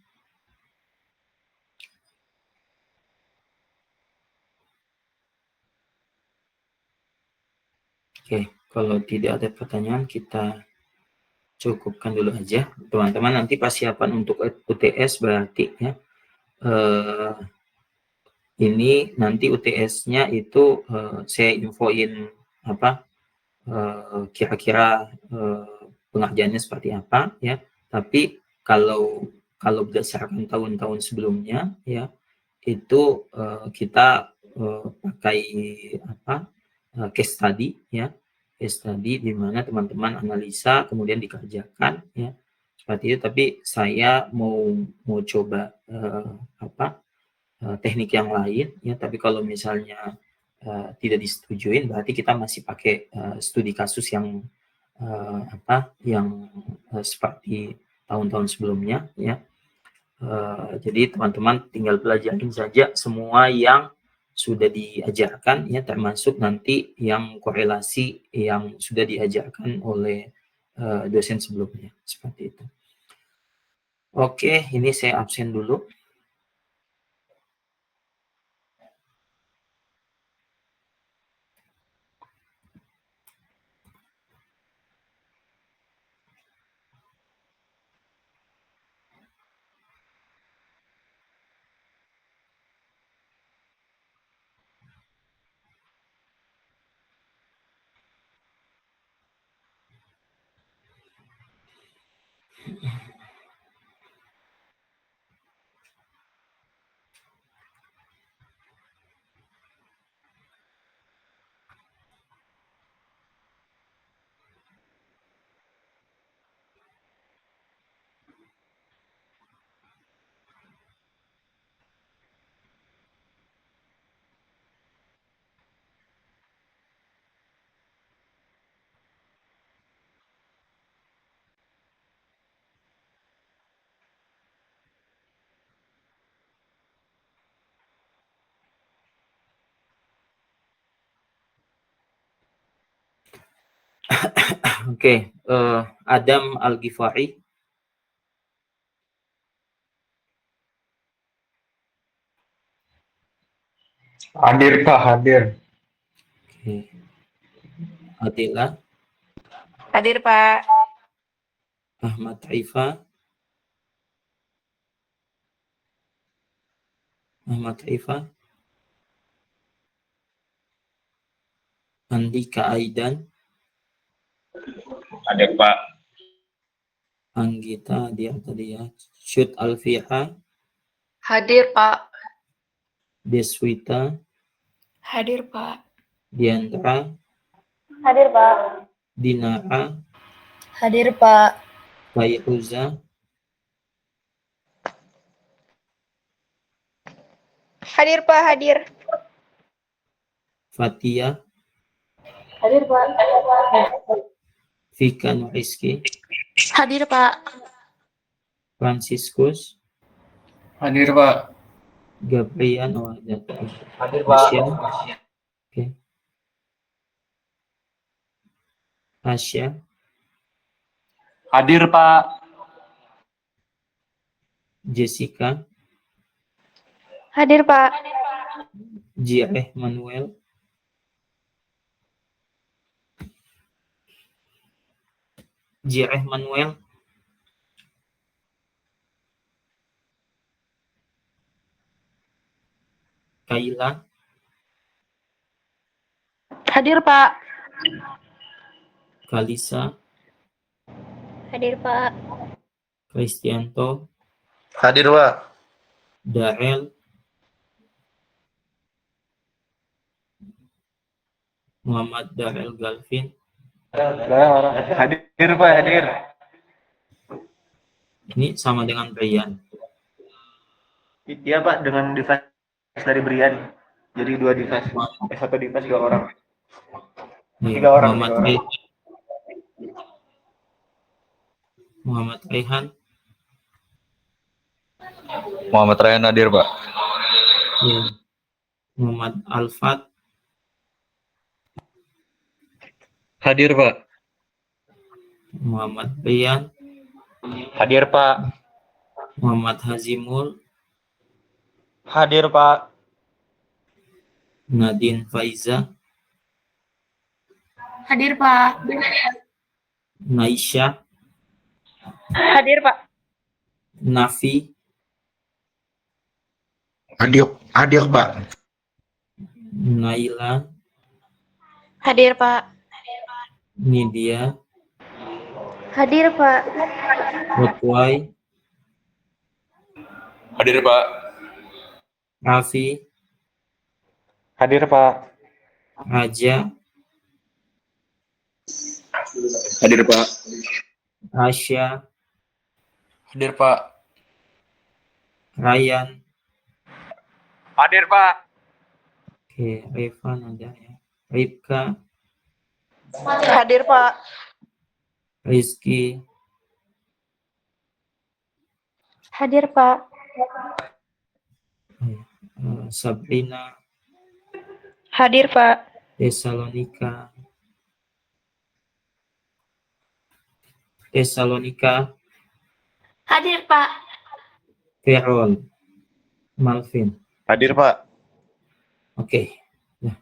Oke, kalau tidak ada pertanyaan kita cukupkan dulu aja. Teman-teman nanti persiapan untuk UTS berarti ya. Ini nanti UTS-nya itu saya infoin apa kira-kira pengerjaannya seperti apa ya. Tapi kalau berdasarkan tahun-tahun sebelumnya ya itu kita pakai case study ya, case study di mana teman-teman analisa kemudian dikerjakan ya seperti itu. Tapi saya mau coba teknik yang lain ya. Tapi kalau misalnya tidak disetujuin berarti kita masih pakai studi kasus yang seperti tahun-tahun sebelumnya ya. Jadi teman-teman tinggal pelajarin saja semua yang sudah diajarkan ya, termasuk nanti yang korelasi yang sudah diajarkan oleh dosen sebelumnya seperti itu. Oke, ini saya absen dulu. Oke, Adam Al-Ghifari. Hadir Pak, hadir. Oke. Adila. Hadir Pak. Ahmad Taifa. Ahmad Taifa. Andika Aidan. Hadir Pak. Anggita dia tadi ya. Syud Alfiha, Hadir, Pak. Deswita, Hadir, Pak. Diandra, Hadir, Pak. Dinara, Hadir, Pak. Fairuza, Hadir, Pak. Hadir. Fatia, Hadir, Pak. Vika Nuriski, Hadir, Pak. Franciscus, Hadir, Pak. Gabrian, oh ada. Hadir, Pak. Asya, oke. Asya, Hadir, Pak. Jessica, Hadir, Pak. Jireh Manuel, Jireh Manuel, Kaila, Hadir, Pak. Kalisa, Hadir, Pak. Kristianto, Hadir Pak. Dael, Muhammad Dael Galvin. Hadir, Pak. Hadir. Ini sama dengan Brian. Iya, Pak, dengan device dari Brian. Jadi 2 device. Satu device 2 orang. Nih, 3 orang. Muhammad 3 orang. Raihan. Muhammad Raihan, Muhammad Ryan hadir, Pak. ya. Muhammad Alfat, Hadir, Pak. Muhammad Rian, Hadir, Pak. Muhammad Hazimul, Hadir, Pak. Nadine Faiza, Hadir, Pak. Naisha, Hadir, Pak. Nafi, Hadir Pak. Naila, Hadir, Pak. Nidia, Hadir, Pak. Otway, Hadir, Pak. Raffi, Hadir, Pak. Raja, Hadir, Pak. Asya, Hadir, Pak. Ryan, Hadir, Pak. oke, Revan ada ya, Ripka, Hadir, Pak. Rizky, Hadir, Pak. Sabrina, Hadir, Pak. Tesalonika, Hadir, Pak. Carol, Malvin. Hadir Pak. Oke. Nah.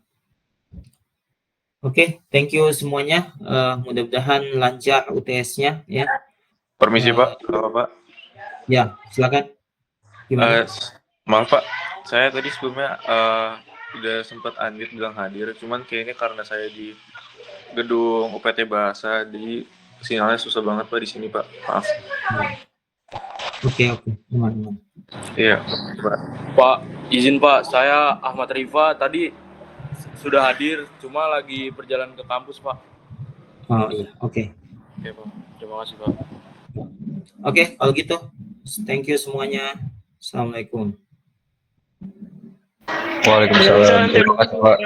Oke, thank you semuanya. Mudah-mudahan lancar UTS-nya ya. Permisi, Pak. Pak. Ya, silakan. Gimana? Maaf, Pak. Saya tadi sebelumnya udah sempat unmute bilang hadir, cuman kayaknya karena saya di gedung UPT Bahasa, jadi sinyalnya susah banget, Pak, di sini, Pak. Maaf. Oke, teman-teman. Iya, Pak. Pak, izin Pak, saya Ahmad Rifa tadi sudah hadir, cuma lagi perjalanan ke kampus Pak. Oh iya, oke. Oke Pak, terima kasih Pak. Oke, kalau gitu, thank you semuanya. Assalamualaikum. Waalaikumsalam. Terima kasih, Pak.